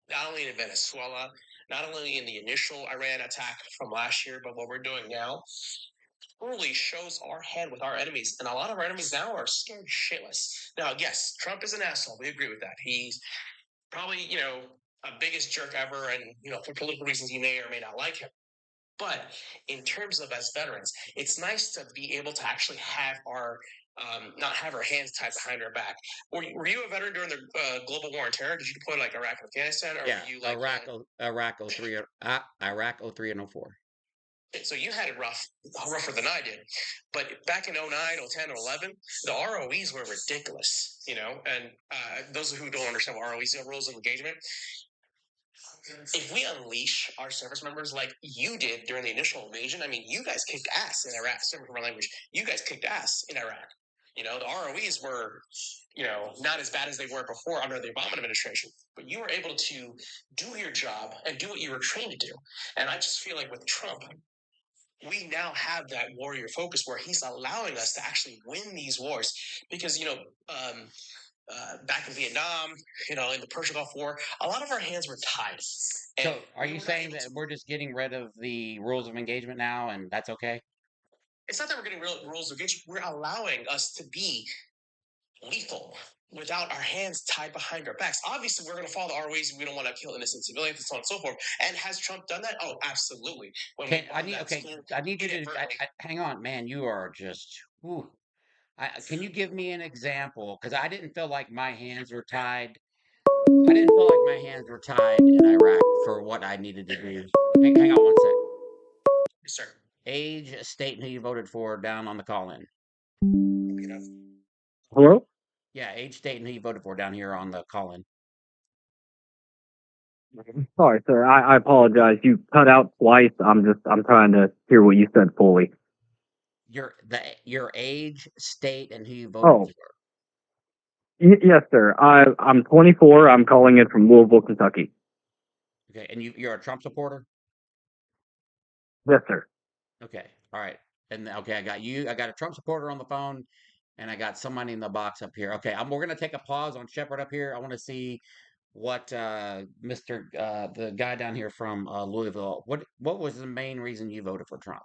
not only in Venezuela, not only in the initial Iran attack from last year, but what we're doing now, truly shows our hand with our enemies. And a lot of our enemies now are scared shitless. Now, yes, Trump is an asshole. We agree with that. He's probably, a biggest jerk ever. And, for political reasons, you may or may not like him. But in terms of as veterans, it's nice to be able to actually have our not have our hands tied behind our back. Were you a veteran during the global war on terror? Did you deploy like Iraq and Afghanistan, or yeah, were you like Iraq 03, Iraq 03 and 04. So you had it rougher than I did. But back in 09, 010, 11, the ROEs were ridiculous, and those who don't understand what ROEs are, rules of engagement, if we unleash our service members like you did during the initial invasion, I mean, you guys kicked ass in Iraq. Sorry for my language. You guys kicked ass in Iraq. The ROEs were, not as bad as they were before under the Obama administration. But you were able to do your job and do what you were trained to do. And I just feel like with Trump, we now have that warrior focus where he's allowing us to actually win these wars because back in Vietnam, in the Persian Gulf War, a lot of our hands were tied. So, are you saying that we're just getting rid of the rules of engagement now, and that's okay? It's not that we're getting rules of engagement. We're allowing us to be lethal without our hands tied behind our backs. Obviously, we're going to follow the ROEs. We don't want to kill innocent civilians and so on and so forth. And has Trump done that? Oh, absolutely. I need you to hang on, man. You are just. Whew. Can you give me an example? Because I didn't feel like my hands were tied. I didn't feel like my hands were tied in Iraq for what I needed to do. Hang on one sec. Yes, sir. Age, state, and who you voted for down on the call-in. Hello? Yeah, age, state, and who you voted for down here on the call-in. Sorry, sir. I apologize. You cut out twice. I'm trying to hear what you said fully. Your age, state, and who you voted for. Yes, sir. I'm 24. I'm calling it from Louisville, Kentucky. Okay, and you're a Trump supporter? Yes, sir. Okay, all right. And okay, I got you. I got a Trump supporter on the phone, and I got somebody in the box up here. Okay, we're gonna take a pause on Shepard up here. I want to see what the guy down here from Louisville. What was the main reason you voted for Trump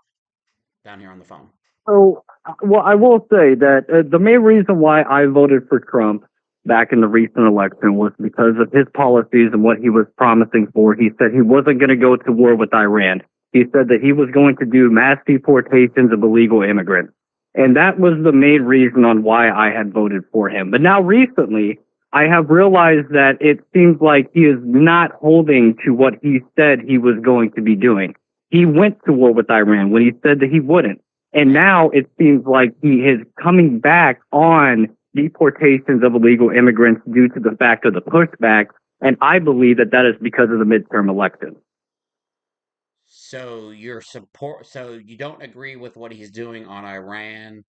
down here on the phone? So, well, I will say that the main reason why I voted for Trump back in the recent election was because of his policies and what he was promising for. He said he wasn't going to go to war with Iran. He said that he was going to do mass deportations of illegal immigrants. And that was the main reason on why I had voted for him. But now recently, I have realized that it seems like he is not holding to what he said he was going to be doing. He went to war with Iran when he said that he wouldn't. And now it seems like he is coming back on deportations of illegal immigrants due to the fact of the pushback. And I believe that that is because of the midterm election. So so you don't agree with what he's doing on Iran,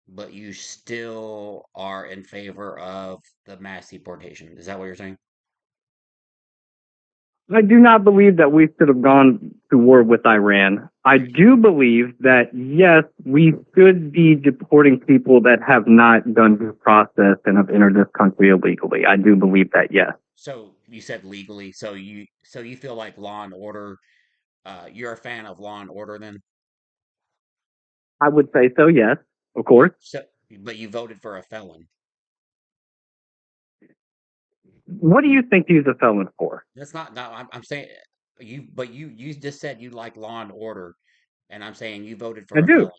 but you still are in favor of the mass deportation. Is that what you're saying? I do not believe that we should have gone to war with Iran. I do believe that, yes, we should be deporting people that have not done due process and have entered this country illegally. I do believe that, yes. So you said legally. So you feel like Law and Order. You're a fan of Law and Order then? I would say so, yes, of course. So, but you voted for a felon. What do you think he's a felon for? That's not. No, I'm saying you. But you just said you like law and order, and I'm saying you voted I for a do. felon.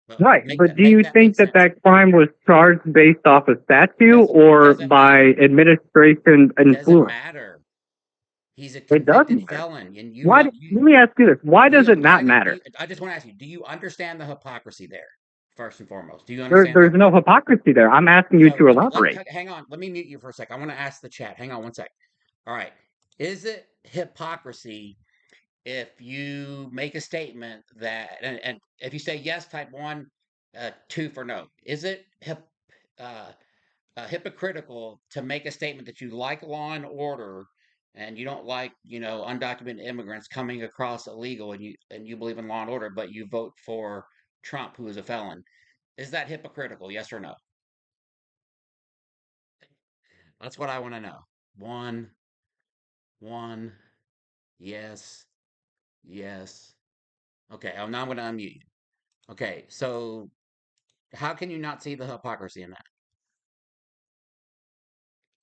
But Right, but do make you that make think that sense. that crime was charged based off of statute It or doesn't by matter. administration It doesn't influence? matter. He's a It does convicted matter. felon, and you Why? like Let me ask you this: why do does you it not matter? I just want to ask you, do you understand the hypocrisy there? First and foremost, do you There, understand there's that? no hypocrisy there. I'm asking you So to let elaborate. hang on. Let me mute you for a sec. I want to ask the chat. Hang on one sec. All right. Is it hypocrisy if you make a statement that and if you say yes, type one, two for no? Is it uh, hypocritical to make a statement that you like law and order and you don't like, undocumented immigrants coming across illegal and you believe in law and order, but you vote for Trump, who is a felon? Is that hypocritical? Yes or no? That's what I want to know. One, one, yes, yes. Okay, now I'm going to unmute you. Okay, so how can you not see the hypocrisy in that,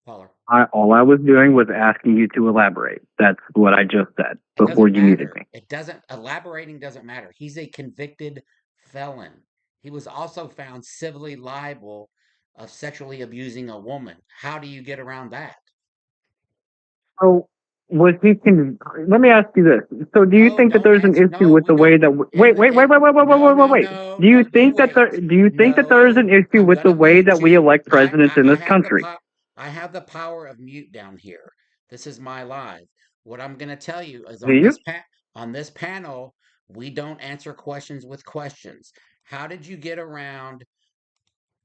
Paula? All I was doing was asking you to elaborate. That's what I just said It before doesn't you muted matter. me. It doesn't, elaborating doesn't matter. He's a convicted felon. He was also found civilly liable of sexually abusing a woman. How do you get around that? So, was he? Let me ask you this. So, do you No, think that don't there's an answer. issue No, with we the way don't. that? In the, Wait, in, wait, wait, wait, wait, no, wait, wait, no, wait. no, Do you no, you think that wait. do you think that there is an No, issue I'm with gonna the way mute that we you. elect presidents in I this have the country? I have the power of mute down here. This is my live. What I'm gonna tell you is Do you? on this panel, we don't answer questions with questions. How did you get around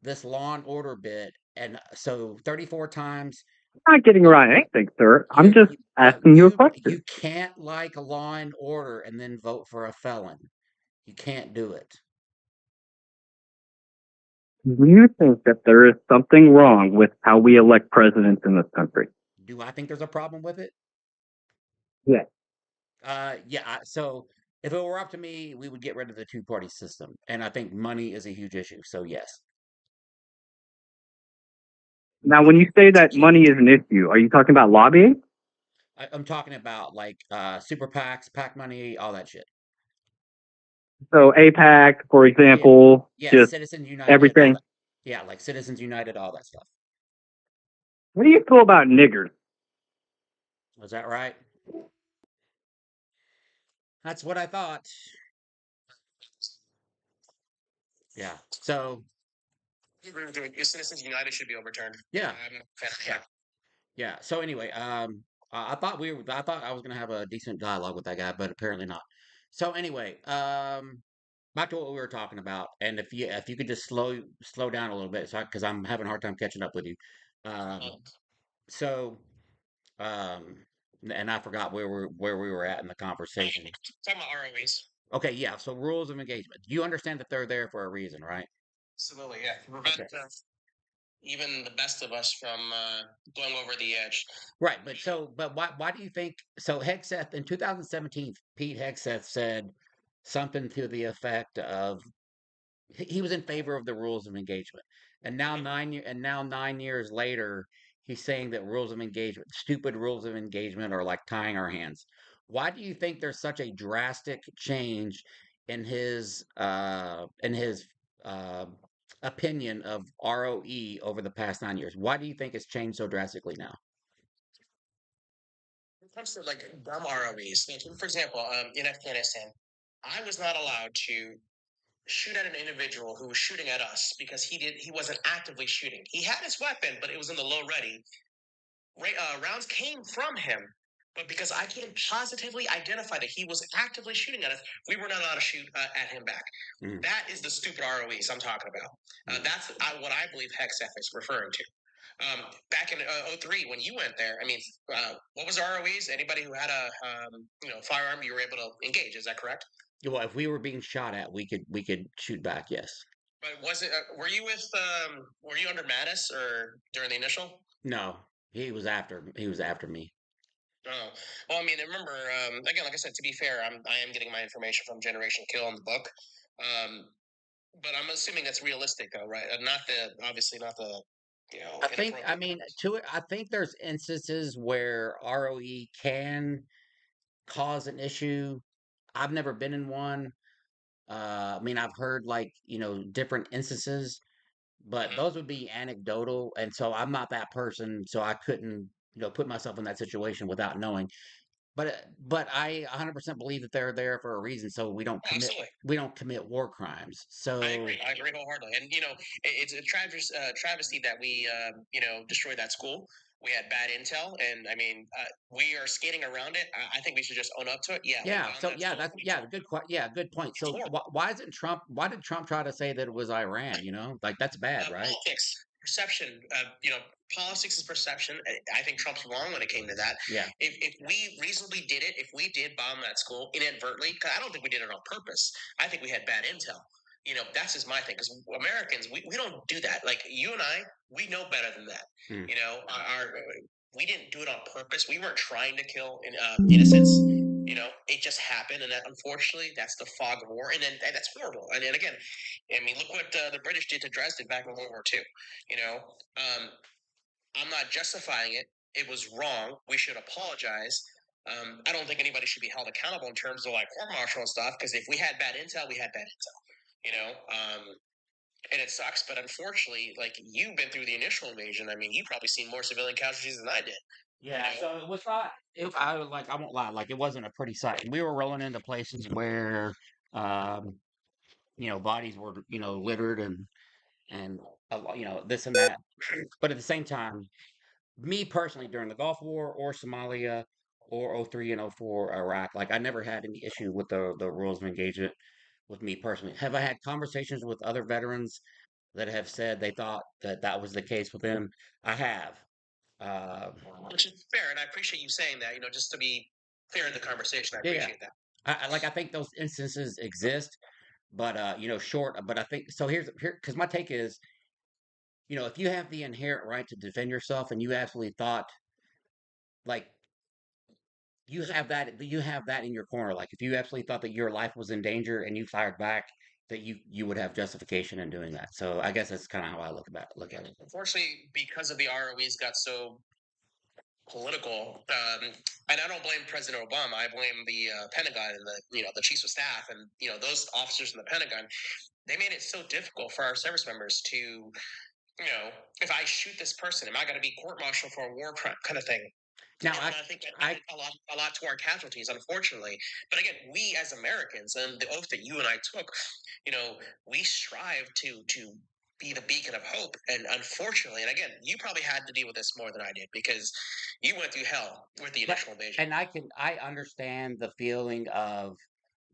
this law and order bit? And so 34 times I'm not getting around anything, sir. I'm just but asking you a question. you can't like law and order and then vote for a felon. You can't do it. Do you think that there is something wrong with how we elect presidents in this country? Do I think there's a problem with it? Yes. Yeah. So if it were up to me, we would get rid of the two-party system, and I think money is a huge issue. So yes, Now, when you say that money is an issue, are you talking about lobbying? I'm talking about like super PACs, PAC money, all that shit. So APAC, for Yeah, example, yeah. just Citizens United, all everything. that. Yeah, like Citizens United, all that stuff. What do you feel about niggers? Was that right? That's what I thought. Yeah. So Citizens United should be overturned. yeah, I'm a fan of yeah, that. yeah. So anyway, I thought I was gonna have a decent dialogue with that guy, but apparently not. So anyway, back to what we were talking about, and if you could just slow down a little bit, so because I'm having a hard time catching up with you. Um, so um, and I forgot where we were at in the conversation. Talking about ROEs. Okay, yeah. So rules of engagement. You understand that they're there for a reason, right? Absolutely, yeah. To prevent Okay. even the best of us from going over the edge. Right, but why do you think so? Hegseth in 2017, Pete Hegseth said something to the effect of he was in favor of the rules of engagement. And now 9 years later, he's saying that rules of engagement, stupid rules of engagement, are like tying our hands. Why do you think there's such a drastic change in his uh, opinion of ROE over the past 9 years? Why do you think it's changed so drastically now? When it comes to like dumb ROEs, like, for example, in Afghanistan, I was not allowed to shoot at an individual who was shooting at us because he wasn't actively shooting. He had his weapon, but it was in the low ready. Rounds came from him, but because I can positively identify that he was actively shooting at us, we were not allowed to shoot at him back. Mm. That is the stupid ROEs I'm talking about. That's what I believe Hexef is referring to. Back in 03, when you went there, I mean, what was ROEs? Anybody who had a firearm, you were able to engage. Is that correct? Well, if we were being shot at, we could shoot back. Yes. But was it? Were you with? Were you under Mattis or during the initial? No, he was after me. Oh, well, I mean, I remember again, like I said. To be fair, I am getting my information from Generation Kill in the book, but I'm assuming that's realistic, though, right? Not the obviously not the I think, I mean, I think there's instances where ROE can cause an issue. I've never been in one. I mean, I've heard like, different instances, but those would be anecdotal. And so I'm not that person. So I couldn't, put myself in that situation without knowing. But I 100% believe that they're there for a reason. So we don't commit war crimes. So I agree wholeheartedly. And it's a travesty that we destroyed that school. We had bad intel, and I mean, we are skating around it. I think we should just own up to it. Yeah, we yeah, bombed so that yeah, school. that's good point. So horrible. why isn't Trump? Why did Trump try to say that it was Iran? Like that's bad, right? Politics, perception. Politics is perception. I think Trump's wrong when it came to that. Yeah. If we reasonably did it, if we did bomb that school inadvertently, because I don't think we did it on purpose. I think we had bad intel. That's just my thing. Because Americans, we don't do that. Like you and I, we know better than that. Mm. We didn't do it on purpose. We weren't trying to kill innocents. It just happened, and that, unfortunately, that's the fog of war, and that's horrible. And then again, I mean, look what the British did to Dresden back in World War II. I'm not justifying it. It was wrong. We should apologize. I don't think anybody should be held accountable in terms of like court martial and stuff, because if we had bad intel, we had bad intel. And it sucks, but unfortunately, like you've been through the initial invasion. I mean, you've probably seen more civilian casualties than I did. Yeah, so it was not. I won't lie. Like it wasn't a pretty sight. We were rolling into places where, um, bodies were, littered and this and that. But at the same time, me personally, during the Gulf War or Somalia or '03 and '04 Iraq, like I never had any issue with the rules of engagement with me personally. Have I had conversations with other veterans that have said they thought that that was the case with them? I have. Uh, Which is fair, and I appreciate you saying that. Just to be clear in the conversation, I yeah, appreciate that. I think those instances exist, but short. But I think so. Here, because my take is, if you have the inherent right to defend yourself, and you absolutely thought like you have that in your corner. Like if you absolutely thought that your life was in danger and you fired back, that you would have justification in doing that. So I guess that's kind of how I look at it. Unfortunately, because of the ROEs got so political, and I don't blame President Obama. I blame the Pentagon and the chiefs of staff and those officers in the Pentagon. They made it so difficult for our service members to, if I shoot this person, am I going to be court-martialed for a war crime kind of thing? Now, I think that added a lot to our casualties, unfortunately. But again, we as Americans, and the oath that you and I took, we strive to be the beacon of hope. And unfortunately, and again, you probably had to deal with this more than I did because you went through hell with the initial invasion. and I understand the feeling of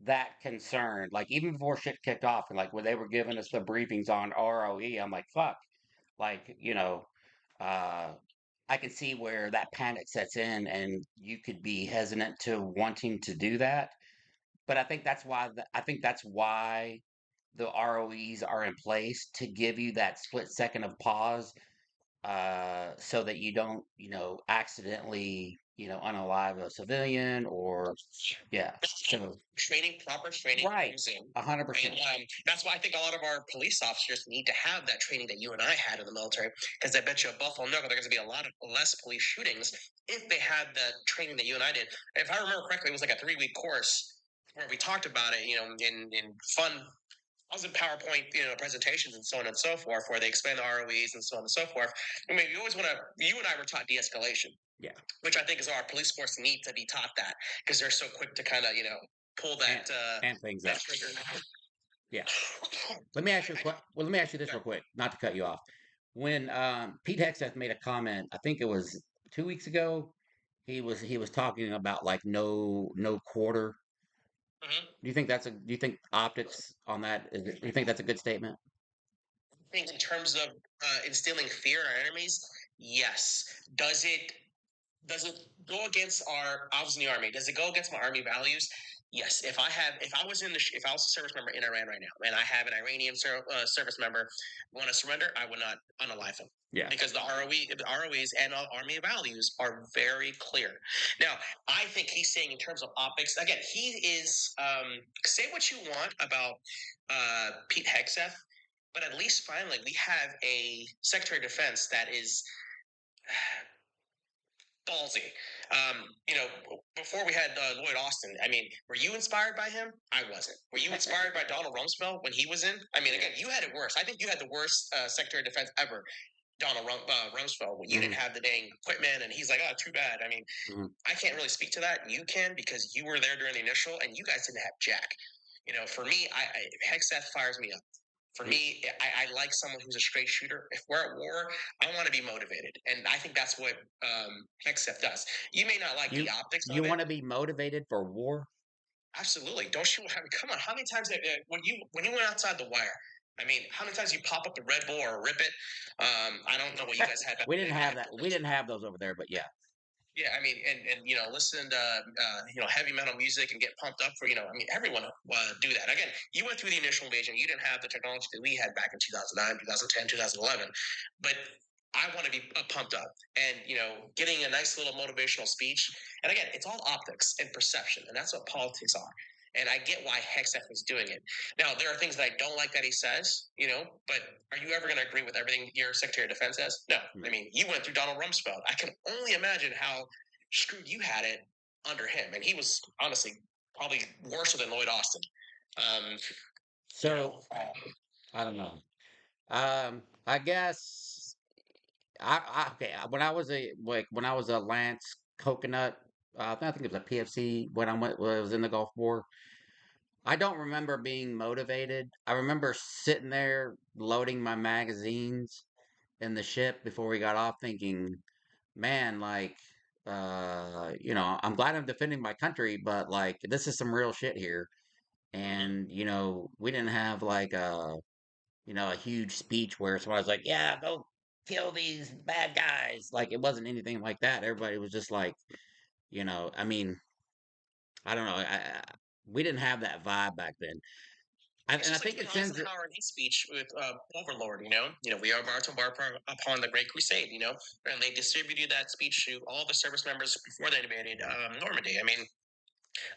that concern. Like even before shit kicked off, and like when they were giving us the briefings on ROE, I'm like, fuck. Like, uh, I can see where that panic sets in and you could be hesitant to wanting to do that. But I think that's why the ROEs are in place to give you that split second of pause, so that you don't, accidentally, unalive a civilian or yeah. So Proper training right, comes in. 100%. And that's why I think a lot of our police officers need to have that training that you and I had in the military. Because I bet you a Buffalo Nugget, there's going to be a lot of less police shootings if they had the training that you and I did. If I remember correctly, it was like a 3-week course where we talked about it, in fun. I was in PowerPoint, presentations and so on and so forth, where they explain the ROEs and so on and so forth. I mean, you and I were taught de-escalation. Yeah. Which I think is our police force need to be taught that because they're so quick to kind of, pull that amp things up. trigger. Yeah. Let me ask you let me ask you this real quick, not to cut you off. When Pete Hegseth made a comment, I think it was 2 weeks ago, he was talking about like no quarter. Mm-hmm. Do you think optics on that? Do you think that's a good statement? I think in terms of instilling fear in our enemies, yes. Does it go against I was in the army? Does it go against my army values? Yes. If I was a service member in Iran right now, and I have an Iranian service member want to surrender, I would not unalive him. Yeah. Because the ROEs and army values are very clear. Now, I think he's saying in terms of optics. Again, he is. Say what you want about Pete Hegseth. But at least finally we have a Secretary of Defense that is ballsy. Before we had Lloyd Austin, I mean, were you inspired by him? I wasn't. Were you inspired by Donald Rumsfeld when he was in? I mean, again, you had it worse. I think you had the worst Secretary of Defense ever, Rumsfeld. When you didn't have the dang equipment, and he's like, "Oh, too bad." I mean, I can't really speak to that. You can, because you were there during the initial, and you guys didn't have Jack. For me, Hexeth fires me up. For me, I like someone who's a straight shooter. If we're at war, I want to be motivated, and I think that's what Hexeth does. You may not like the optics of it. You want to be motivated for war? Absolutely. Don't you? I mean, come on. How many times when you went outside the wire? I mean, how many times you pop up the Red Bull or rip it? I don't know what you guys had. We didn't have that. We didn't have those over there, but yeah. Yeah, I mean, and listen to heavy metal music and get pumped up for I mean, everyone do that. Again, you went through the initial invasion. You didn't have the technology that we had back in 2009, 2010, 2011, but I want to be pumped up and getting a nice little motivational speech. And again, it's all optics and perception, and that's what politics are. And I get why Hexeth is doing it. Now, there are things that I don't like that he says, but are you ever going to agree with everything your Secretary of Defense says? No. I mean, you went through Donald Rumsfeld. I can only imagine how screwed you had it under him. And he was, honestly, probably worse than Lloyd Austin. I don't know. I guess okay. When I was a Lance Coconut, I think it was a PFC when when I was in the Gulf War. I don't remember being motivated. I remember sitting there loading my magazines in the ship before we got off, thinking, "Man, like, I'm glad I'm defending my country, but like, this is some real shit here." And we didn't have like a huge speech where somebody's like, "Yeah, go kill these bad guys." Like, it wasn't anything like that. Everybody was just like, I mean, I don't know. We didn't have that vibe back then. And I think it sends it. Eisenhower in his speech with Overlord, we are about to embark upon the Great Crusade, and they distributed that speech to all the service members before they invaded Normandy. I mean,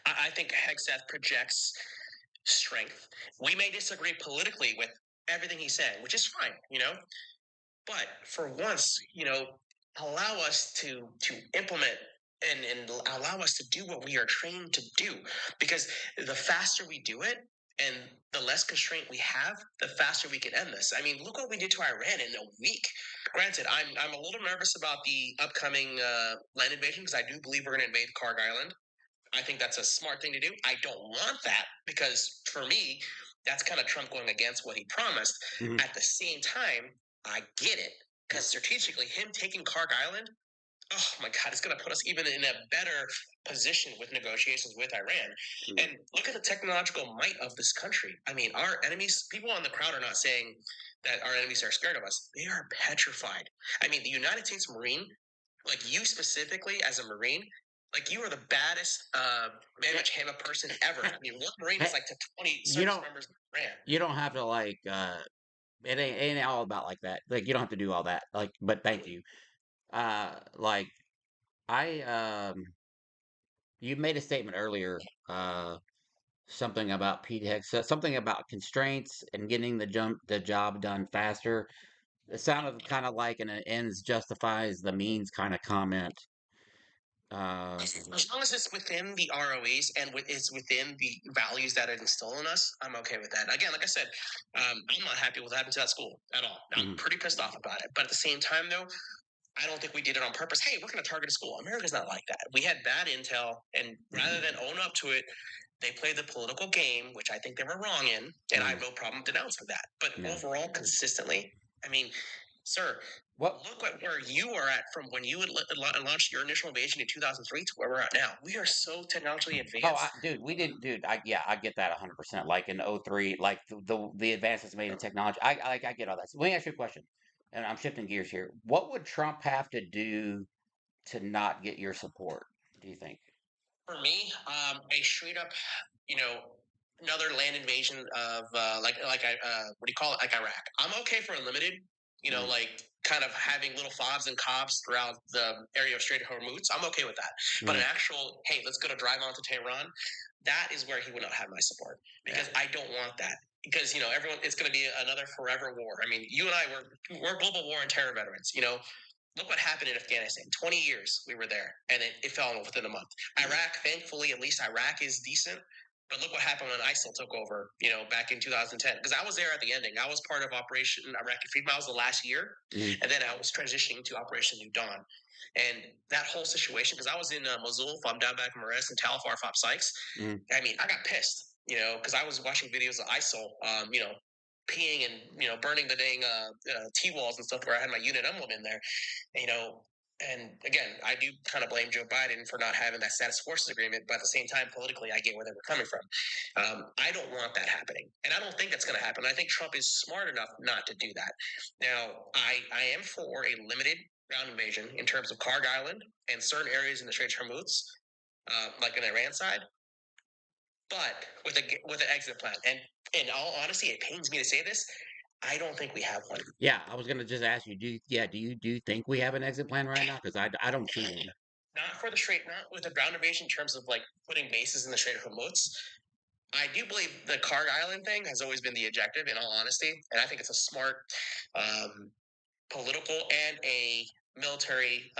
I think Hexeth projects strength. We may disagree politically with everything he said, which is fine, but for once, allow us to implement and allow us to do what we are trained to do, because the faster we do it and the less constraint we have, the faster we can end this. I mean, look what we did to Iran in a week. Granted, I'm a little nervous about the upcoming land invasion, because I do believe we're going to invade Karg Island. I think that's a smart thing to do. I don't want that, because for me, that's kind of Trump going against what he promised. At the same time, I get it, because strategically, him taking Karg Island, oh my God, it's going to put us even in a better position with negotiations with Iran. And look at the technological might of this country. I mean, our enemies, people on the crowd are not saying that our enemies are scared of us. They are petrified. I mean, the United States Marine, like you specifically as a Marine, like you are the baddest managed Hama person ever. I mean, one Marine is like to 20 service members ran. You don't have to like it ain't all about like that. Like, you don't have to do all that. Like, but thank you. Like, I you made a statement earlier, something about PDX, something about constraints and getting the job done faster. It sounded kind of like an ends justifies the means kind of comment. As long as it's within the ROEs and it's within the values that it instill in us, I'm okay with that. Again, like I said, I'm not happy with what happened to that school at all. I'm pretty pissed off about it. But at the same time, though, I don't think we did it on purpose. Hey, we're going to target a school. America's not like that. We had bad intel, and rather than own up to it, they played the political game, which I think they were wrong in, and I have no problem denouncing that. But overall, consistently, I mean, sir, look at where you are at from when you launched your initial invasion in 2003 to where we're at now. We are so technologically advanced. Dude, we did, dude. I get that 100%. Like in 03, like the advances made in technology. I get all that. So let me ask you a question, and I'm shifting gears here. What would Trump have to do to not get your support, do you think? For me, a straight up, another land invasion of what do you call it, like Iraq. I'm okay for unlimited, like kind of having little fobs and cobs throughout the area of Strait of Hormuz. I'm okay with that. But an actual, hey, let's go to drive on to Tehran, that is where he would not have my support, because I don't want that. because everyone, it's going to be another forever war. I mean, you and I we're global war and terror veterans. Look what happened in Afghanistan. 20 years we were there, and it fell within a month. Iraq, thankfully, at least Iraq is decent. But look what happened when ISIL took over, back in 2010. Because I was there at the ending. I was part of Operation Iraqi Freedom. I was the last year, and then I was transitioning to Operation New Dawn. And that whole situation, because I was in Mosul, I'm down back in Marez, and Tal Afar, Fop Sykes. I mean, I got pissed, because I was watching videos of ISIL, peeing and burning the dang T-walls and stuff where I had my unit emblem in there, you know. And again, I do kind of blame Joe Biden for not having that status forces agreement, but at the same time, politically, I get where they were coming from. I don't want that happening, and I don't think that's going to happen. I think Trump is smart enough not to do that. Now, I am for a limited ground invasion in terms of Karg Island and certain areas in the Straits of Hormuz, like in the Iran side, but with an exit plan. And in all honesty, it pains me to say this, I don't think we have one. Yeah, I was gonna just ask you. Do you think we have an exit plan right now? Because I don't see one. Not with the ground invasion in terms of like putting bases in the Strait of Hormuz. I do believe the Karg Island thing has always been the objective, in all honesty, and I think it's a smart political and a military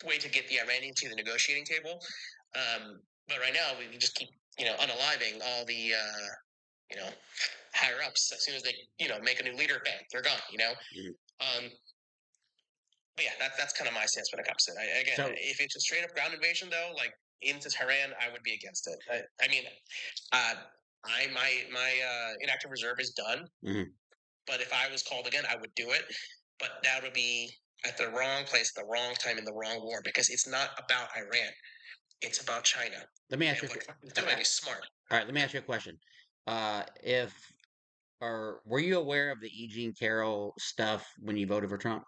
way to get the Iranians to the negotiating table. But right now, we just keep unaliving all the higher ups. As soon as they make a new leader, bang, they're gone. But yeah, that's kind of my stance when it comes to it. If it's a straight up ground invasion, though, like into Tehran, I would be against it. I mean, my inactive reserve is done. But if I was called again, I would do it. But that would be at the wrong place, at the wrong time, in the wrong war, because it's not about Iran. It's about China. Let me ask you. What doing is smart. All right, let me ask you a question. Were you aware of the Eugene Carroll stuff when you voted for Trump?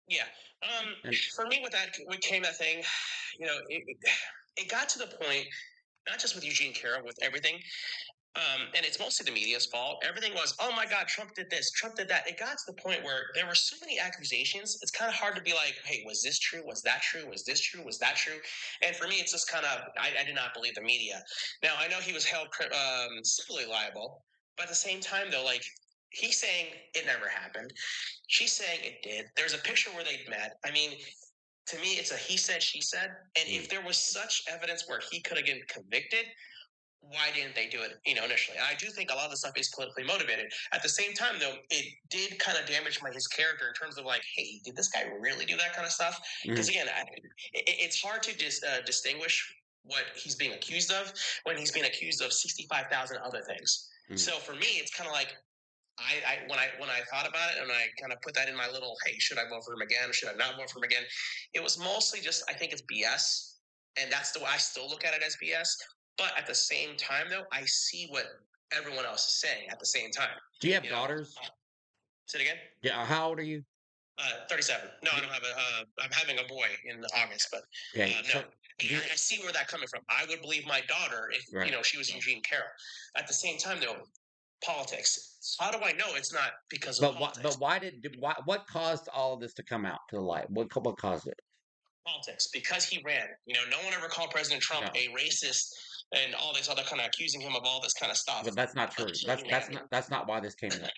Yeah. For me, with came that thing, it got to the point, not just with Eugene Carroll, with everything. And it's mostly the media's fault. Everything was, oh my God, Trump did this, Trump did that. It got to the point where there were so many accusations. It's kind of hard to be like, hey, was this true? Was that true? Was this true? Was that true? And for me, it's just kind of, I did not believe the media. Now, I know he was held civilly liable, but at the same time, though, like, he's saying it never happened. She's saying it did. There's a picture where they met. I mean, to me, it's a he said, she said. And if there was such evidence where he could have been convicted, why didn't they do it, initially? I do think a lot of the stuff is politically motivated. At the same time, though, it did kind of damage his character in terms of like, hey, did this guy really do that kind of stuff? Because again, it's hard to distinguish what he's being accused of when he's being accused of 65,000 other things. So for me, it's kind of like, when I thought about it and I kind of put that in my little, hey, should I vote for him again? Should I not vote for him again? It was mostly just, I think it's BS. And that's the way I still look at it, as BS. But at the same time, though, I see what everyone else is saying at the same time. Do you have daughters? Say it again? Yeah. How old are you? 37. No, I don't have I'm having a boy in August, but okay. No. I see where that's coming from. I would believe my daughter if she was Eugene Carroll. At the same time, though, politics. How do I know it's not because of politics? But what caused all of this to come out to the light? What caused it? Politics, because he ran. No one ever called President Trump a racist and all this other kind of accusing him of all this kind of stuff. But that's not true. That's not why this came up.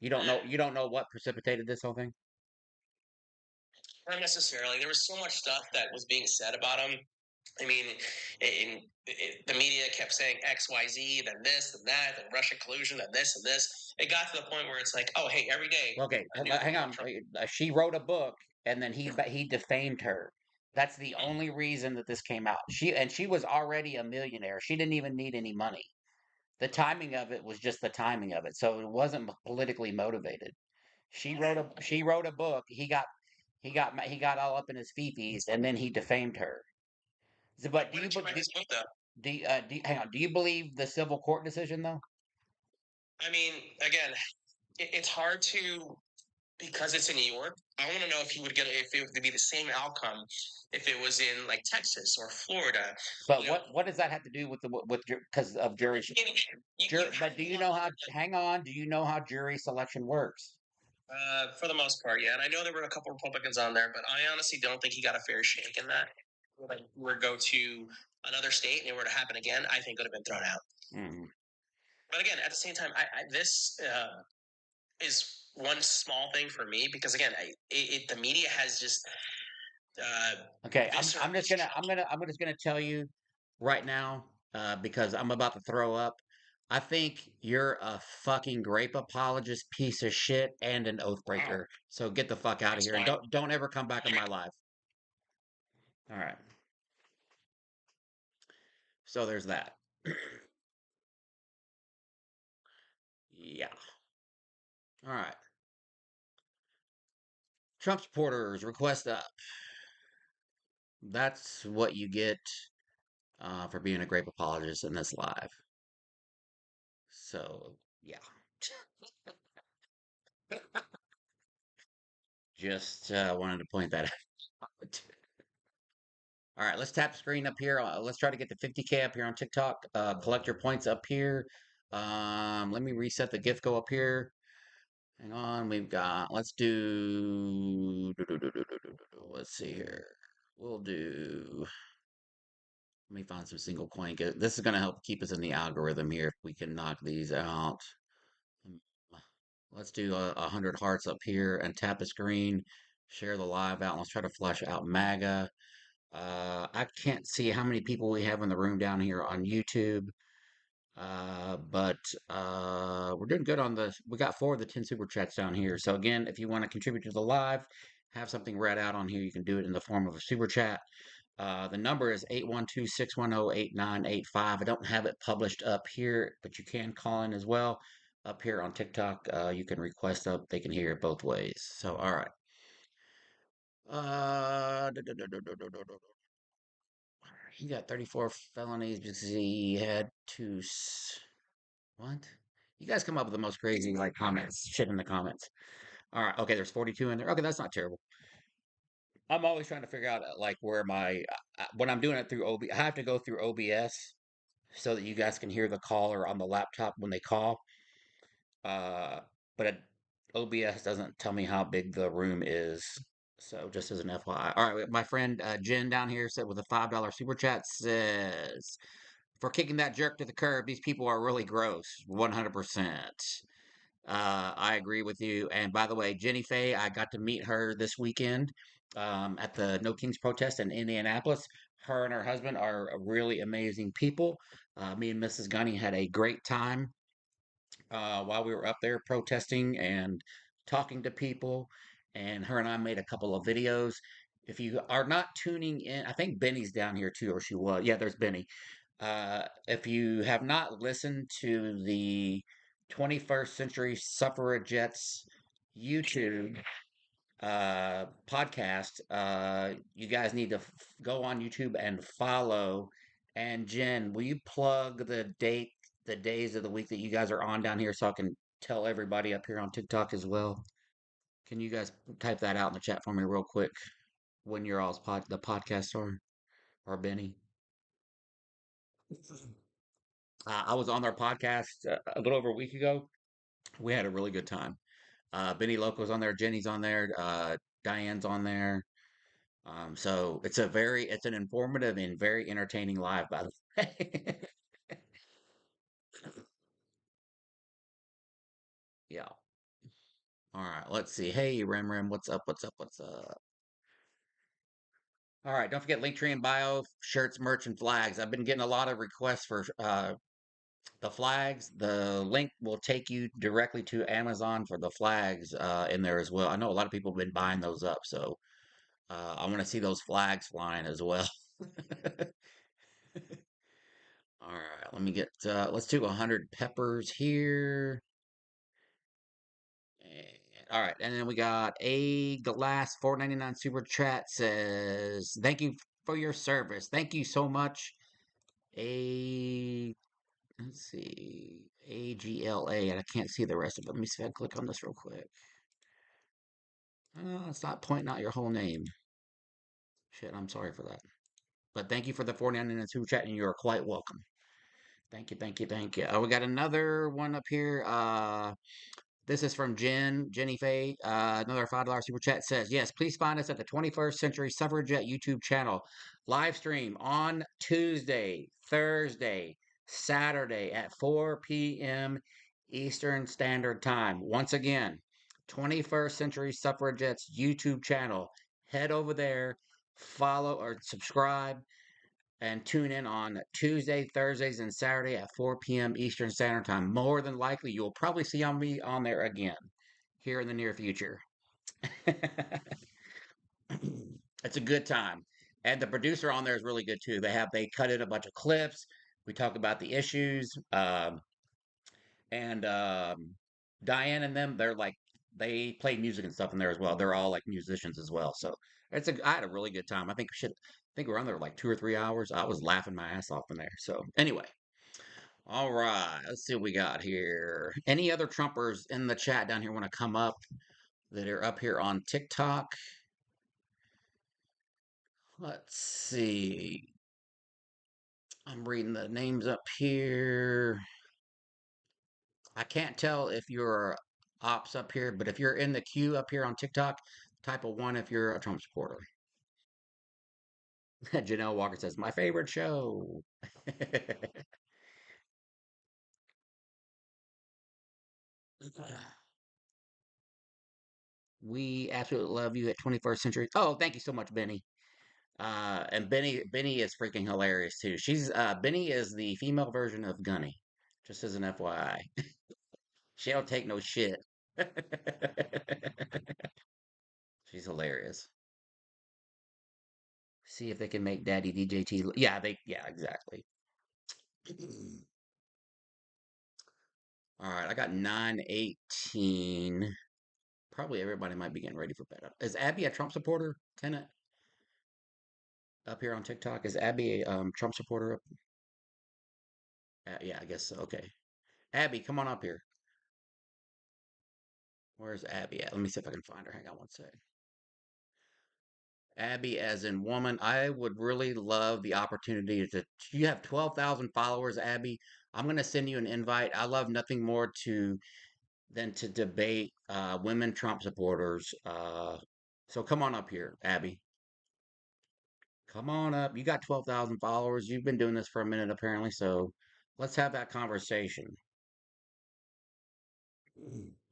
You don't know what precipitated this whole thing? Not necessarily. There was so much stuff that was being said about him. I mean, the media kept saying X, Y, Z, then this, then that, then Russian collusion, then this and this. It got to the point where it's like, oh, hey, every day. Okay, hang on. She wrote a book, and then he defamed her. That's the only reason that this came out. She was already a millionaire. She didn't even need any money. The timing of it was just the timing of it. So it wasn't politically motivated. She wrote a book. He got all up in his fifis, and then he defamed her. But hang on? Do you believe the civil court decision though? I mean, again, it's hard to, because it's in New York. I want to know if it would be the same outcome if it was in like Texas or Florida. But what does that have to do with because of jury? But do you know how? Hang on. Do you know how jury selection works? For the most part, yeah. And I know there were a couple Republicans on there, but I honestly don't think he got a fair shake in that. If we were to go to another state and it were to happen again, I think it would have been thrown out. But again, at the same time, this is one small thing for me because again, the media has just Okay, I'm just gonna tell you right now, because I'm about to throw up. I think you're a fucking grape apologist piece of shit and an oath breaker. So get the fuck out of That's here and fine. don't ever come back in my life. All right. So there's that. Yeah. All right. Trump supporters request up. That's what you get for being a grape apologist in this live. So yeah. Just wanted to point that out. All right, let's tap screen up here. Let's try to get to 50K up here on TikTok. Collect your points up here. Let me reset the gift go up here. Hang on, let's let's see here. We'll do, let me find some single coin. This is going to help keep us in the algorithm here if we can knock these out. Um, Let's do 100 hearts up here and tap the screen. Share the live out. Let's try to flush out MAGA. I can't see how many people we have in the room down here on YouTube, but we're doing good on we got 4 of the 10 super chats down here. So again, if you want to contribute to the live, have something read out on here, you can do it in the form of a super chat. The number is 812-610-8985. I don't have it published up here, but you can call in as well. Up here on TikTok, you can request up. They can hear it both ways. So, all right. Uh, He got 34 felonies because he had what? You guys come up with the most crazy like comments, shit in the comments. All right, okay, there's 42 in there. Okay, that's not terrible. I'm always trying to figure out like where when I'm doing it through I have to go through OBS so that you guys can hear the caller on the laptop when they call. Uh, but OBS doesn't tell me how big the room is. So just as an FYI. All right, my friend Jen down here said with a $5 super chat says, for kicking that jerk to the curb, these people are really gross. 100%. I agree with you. And by the way, Jenny Faye, I got to meet her this weekend at the No Kings protest in Indianapolis. Her and her husband are really amazing people. Me and Mrs. Gunny had a great time while we were up there protesting and talking to people. And her and I made a couple of videos. If you are not tuning in, I think Benny's down here too, or she was. Yeah, there's Benny. If you have not listened to the 21st Century Suffragettes YouTube podcast, you guys need to go on YouTube and follow. And Jen, will you plug the days of the week that you guys are on down here so I can tell everybody up here on TikTok as well? Can you guys type that out in the chat for me real quick when your all's the podcasts are, or Benny? I was on their podcast a little over a week ago. We had a really good time. Benny Loco's on there, Jenny's on there, Diane's on there. So it's an informative and very entertaining live, by the way. Yeah. All right. Let's see. Hey, Rem, what's up? What's up? What's up? All right. Don't forget Linktree and bio, shirts, merch, and flags. I've been getting a lot of requests for the flags. The link will take you directly to Amazon for the flags in there as well. I know a lot of people have been buying those up, so I want to see those flags flying as well. All right, let's do 100 peppers here. All right, and then we got a glass 4.99 super chat says, "Thank you for your service. Thank you so much." A let's see, AGLA, and I can't see the rest of it. Let me see if I can click on this real quick. It's not pointing out your whole name. Shit, I'm sorry for that. But thank you for the 4.99 super chat, and you are quite welcome. Thank you, thank you, thank you. We got another one up here. This is from Jenny Faye. Another $5 super chat says, yes, please find us at the 21st Century Suffragette YouTube channel. Live stream on Tuesday, Thursday, Saturday at 4 p.m. Eastern Standard Time. Once again, 21st Century Suffragettes YouTube channel. Head over there, follow or subscribe, and tune in on Tuesday, Thursdays, and Saturday at 4 p.m. Eastern Standard Time. More than likely, you'll probably see me on there again here in the near future. It's a good time. And the producer on there is really good too. They cut in a bunch of clips. We talk about the issues. And Diane and them, they play music and stuff in there as well. They're all like musicians as well. So I had a really good time. I think we're on there like 2 or 3 hours. I was laughing my ass off in there. So anyway, all right, let's see what we got here. Any other Trumpers in the chat down here want to come up that are up here on TikTok? Let's see. I'm reading the names up here. I can't tell if you're ops up here, but if you're in the queue up here on TikTok, type a one if you're a Trump supporter. Janelle Walker says, my favorite show. We absolutely love you at 21st Century. Oh, thank you so much, Benny. And Benny is freaking hilarious too. Benny is the female version of Gunny, just as an FYI. She don't take no shit. She's hilarious. See if they can make Daddy DJT. Yeah, exactly. All right, I got 918. Probably everybody might be getting ready for bed. Is Abby a Trump supporter, Tenant, up here on TikTok? Is Abby a Trump supporter? Yeah, I guess so. Okay. Abby, come on up here. Where's Abby at? Let me see if I can find her. Hang on one sec. Abby, as in woman, I would really love the opportunity to. You have 12,000 followers, Abby. I'm going to send you an invite. I love nothing more than to debate women Trump supporters. So come on up here, Abby. Come on up. You got 12,000 followers. You've been doing this for a minute, apparently. So let's have that conversation.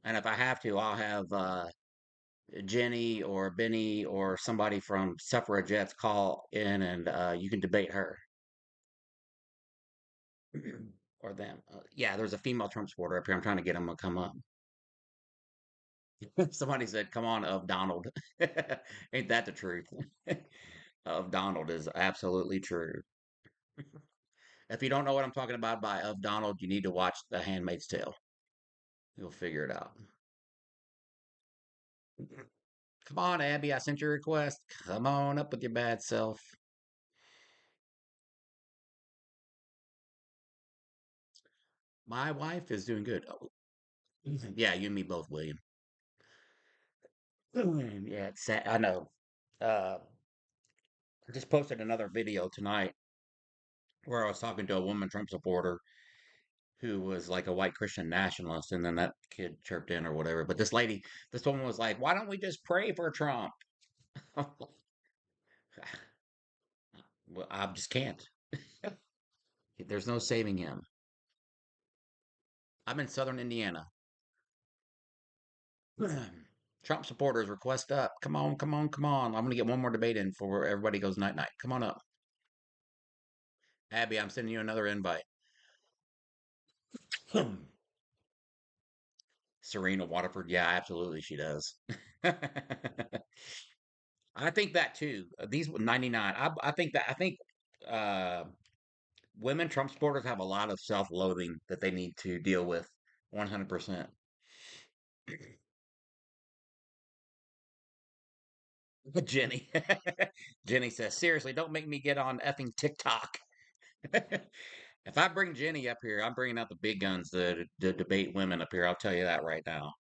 And if I have to, I'll have Jenny or Benny or somebody from Suffragettes call in and you can debate her or them. Yeah, there's a female Trump supporter up here. I'm trying to get them to come up. Somebody said, come on, of Donald. Ain't that the truth? Of Donald is absolutely true. If you don't know what I'm talking about by of Donald, you need to watch The Handmaid's Tale. You'll figure it out. Come on, Abby, I sent your request. Come on up with your bad self. My wife is doing good. Oh, yeah, you and me both, William. Yeah, it's sad. I know. I just posted another video tonight where I was talking to a woman Trump supporter who was like a white Christian nationalist, and then that kid chirped in or whatever. But this woman was like, "Why don't we just pray for Trump?" Well, I just can't. There's no saving him. I'm in Southern Indiana. Trump supporters request up. Come on, come on, come on. I'm gonna get one more debate in before everybody goes night night. Come on up, Abby. I'm sending you another invite. Serena Waterford. Yeah, absolutely, she does. I think that too. These 99. I think uh, women Trump supporters have a lot of self-loathing that they need to deal with. 100%. Jenny. Jenny says, seriously, don't make me get on effing TikTok. If I bring Jenny up here, I'm bringing out the big guns to debate women up here. I'll tell you that right now.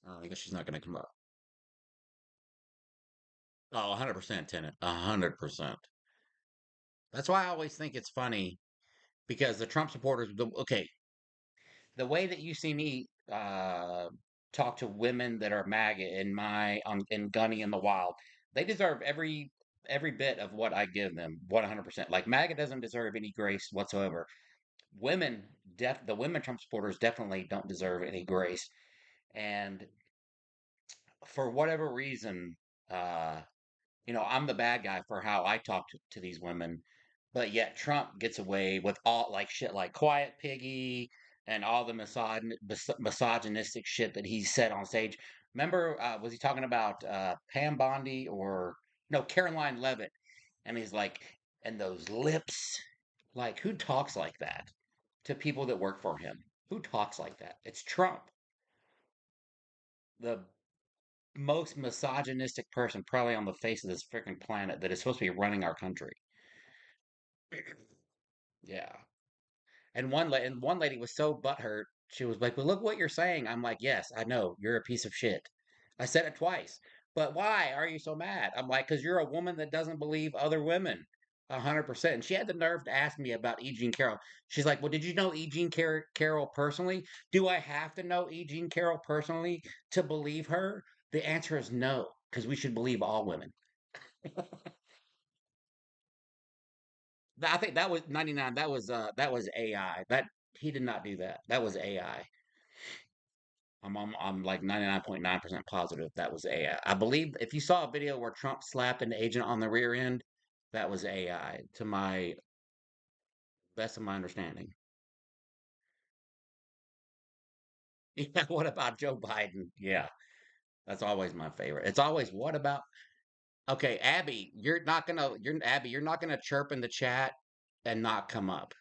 I guess she's not going to come up. Oh, 100%, Tenant. 100%. That's why I always think it's funny because the Trump supporters, okay, the way that you see me talk to women that are MAGA in Gunny in the Wild. They deserve every bit of what I give them, 100%. Like MAGA doesn't deserve any grace whatsoever. Women, the women Trump supporters definitely don't deserve any grace. And for whatever reason, uh, I'm the bad guy for how I talk to these women, but yet Trump gets away with all like shit like Quiet Piggy and all the misogynistic shit that he said on stage. Remember, was he talking about Pam Bondi or no, Caroline Levitt? And he's like, and those lips. Like, who talks like that to people that work for him? Who talks like that? It's Trump, the most misogynistic person probably on the face of this freaking planet that is supposed to be running our country. Yeah. And one lady was so butthurt. She was like, "But look what you're saying." I'm like, "Yes, I know. You're a piece of shit." I said it twice. But why are you so mad? I'm like, "Because you're a woman that doesn't believe other women." 100%. And she had the nerve to ask me about E. Jean Carroll. She's like, "Well, did you know E. Jean Carroll personally? Do I have to know E. Jean Carroll personally to believe her?" The answer is no, because we should believe all women. I think that was 99. That was AI. That he did not do that. That was AI. I'm like 99.9% positive that was AI. I believe if you saw a video where Trump slapped an agent on the rear end, that was AI to my best of my understanding. Yeah, what about Joe Biden? Yeah, that's always my favorite. It's always what about okay, Abby, you're not gonna chirp in the chat and not come up.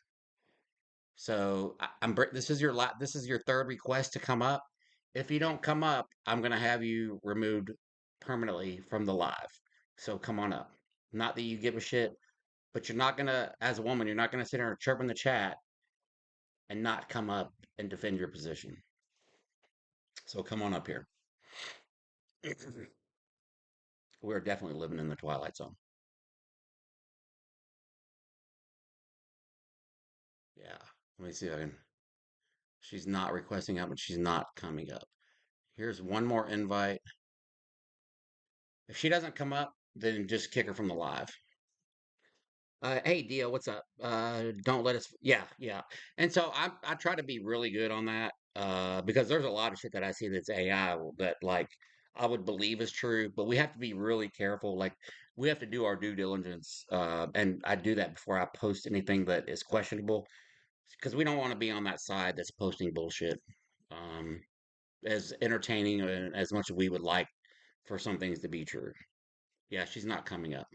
So this is your third request to come up. If you don't come up, I'm gonna have you removed permanently from the live. So come on up. Not that you give a shit, but you're not gonna, as a woman, you're not gonna sit there and chirp in the chat and not come up and defend your position. So come on up here. We're definitely living in the twilight zone. Yeah. Let me see if I can. She's not requesting up, but she's not coming up. Here's one more invite. If she doesn't come up, then just kick her from the live. Hey Dio, what's up? Don't let us. Yeah, yeah. And so I try to be really good on that. Because there's a lot of shit that I see that's AI that like I would believe is true, but we have to be really careful. Like we have to do our due diligence. And I do that before I post anything that is questionable, because we don't want to be on that side that's posting bullshit. Um, as entertaining and as much as we would like for some things to be true. Yeah, she's not coming up.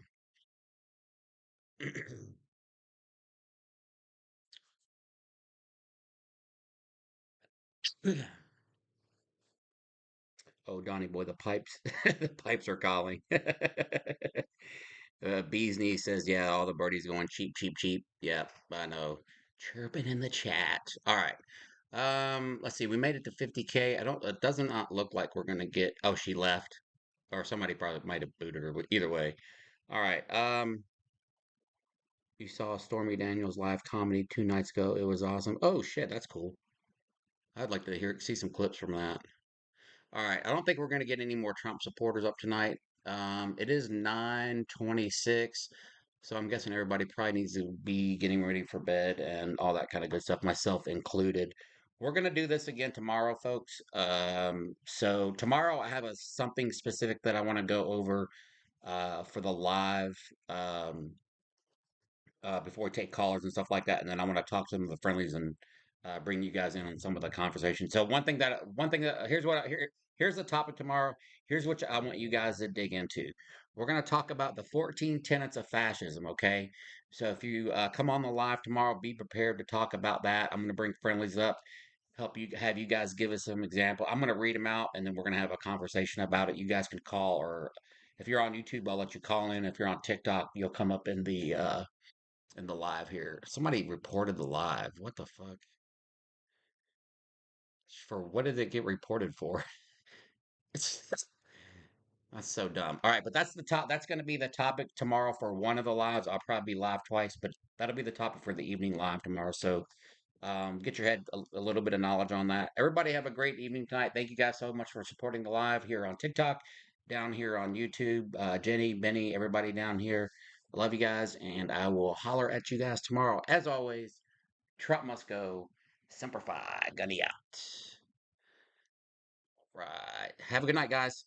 Oh, Donnie boy, the pipes, the pipes are calling. Bee's knee says, "Yeah, all the birdies going cheap, cheap, cheap." Yep, I know. Chirping in the chat. All right. Let's see. We made it to 50K. I don't. It does not look like we're gonna get. Oh, she left, or somebody probably might have booted her. But either way. All right. You saw Stormy Daniels live comedy 2 nights ago. It was awesome. Oh shit, that's cool. I'd like to see some clips from that. All right. I don't think we're going to get any more Trump supporters up tonight. It is 9:26, so I'm guessing everybody probably needs to be getting ready for bed and all that kind of good stuff, myself included. We're going to do this again tomorrow, folks. So tomorrow I have something specific that I want to go over for the live. Um, before we take callers and stuff like that, and then I want to talk to some of the friendlies and bring you guys in on some of the conversation. So one thing that here's the topic tomorrow. Here's what I want you guys to dig into. We're going to talk about the 14 tenets of fascism. Okay, so if you come on the live tomorrow, be prepared to talk about that. I'm going to bring friendlies up, have you guys give us some example. I'm going to read them out, and then we're going to have a conversation about it. You guys can call, or if you're on YouTube, I'll let you call in. If you're on TikTok, you'll come up in the live here. Somebody reported the live. What the fuck? For what did it get reported for? It's that's so dumb. All right, but that's the top. That's going to be the topic tomorrow for one of the lives. I'll probably be live twice, but that'll be the topic for the evening live tomorrow. So get your head a little bit of knowledge on that. Everybody have a great evening tonight. Thank you guys so much for supporting the live here on TikTok, down here on YouTube. Jenny, Benny, everybody down here. Love you guys, and I will holler at you guys tomorrow. As always, Trump must go. Semper Fi. Gunny out. Right. Have a good night, guys.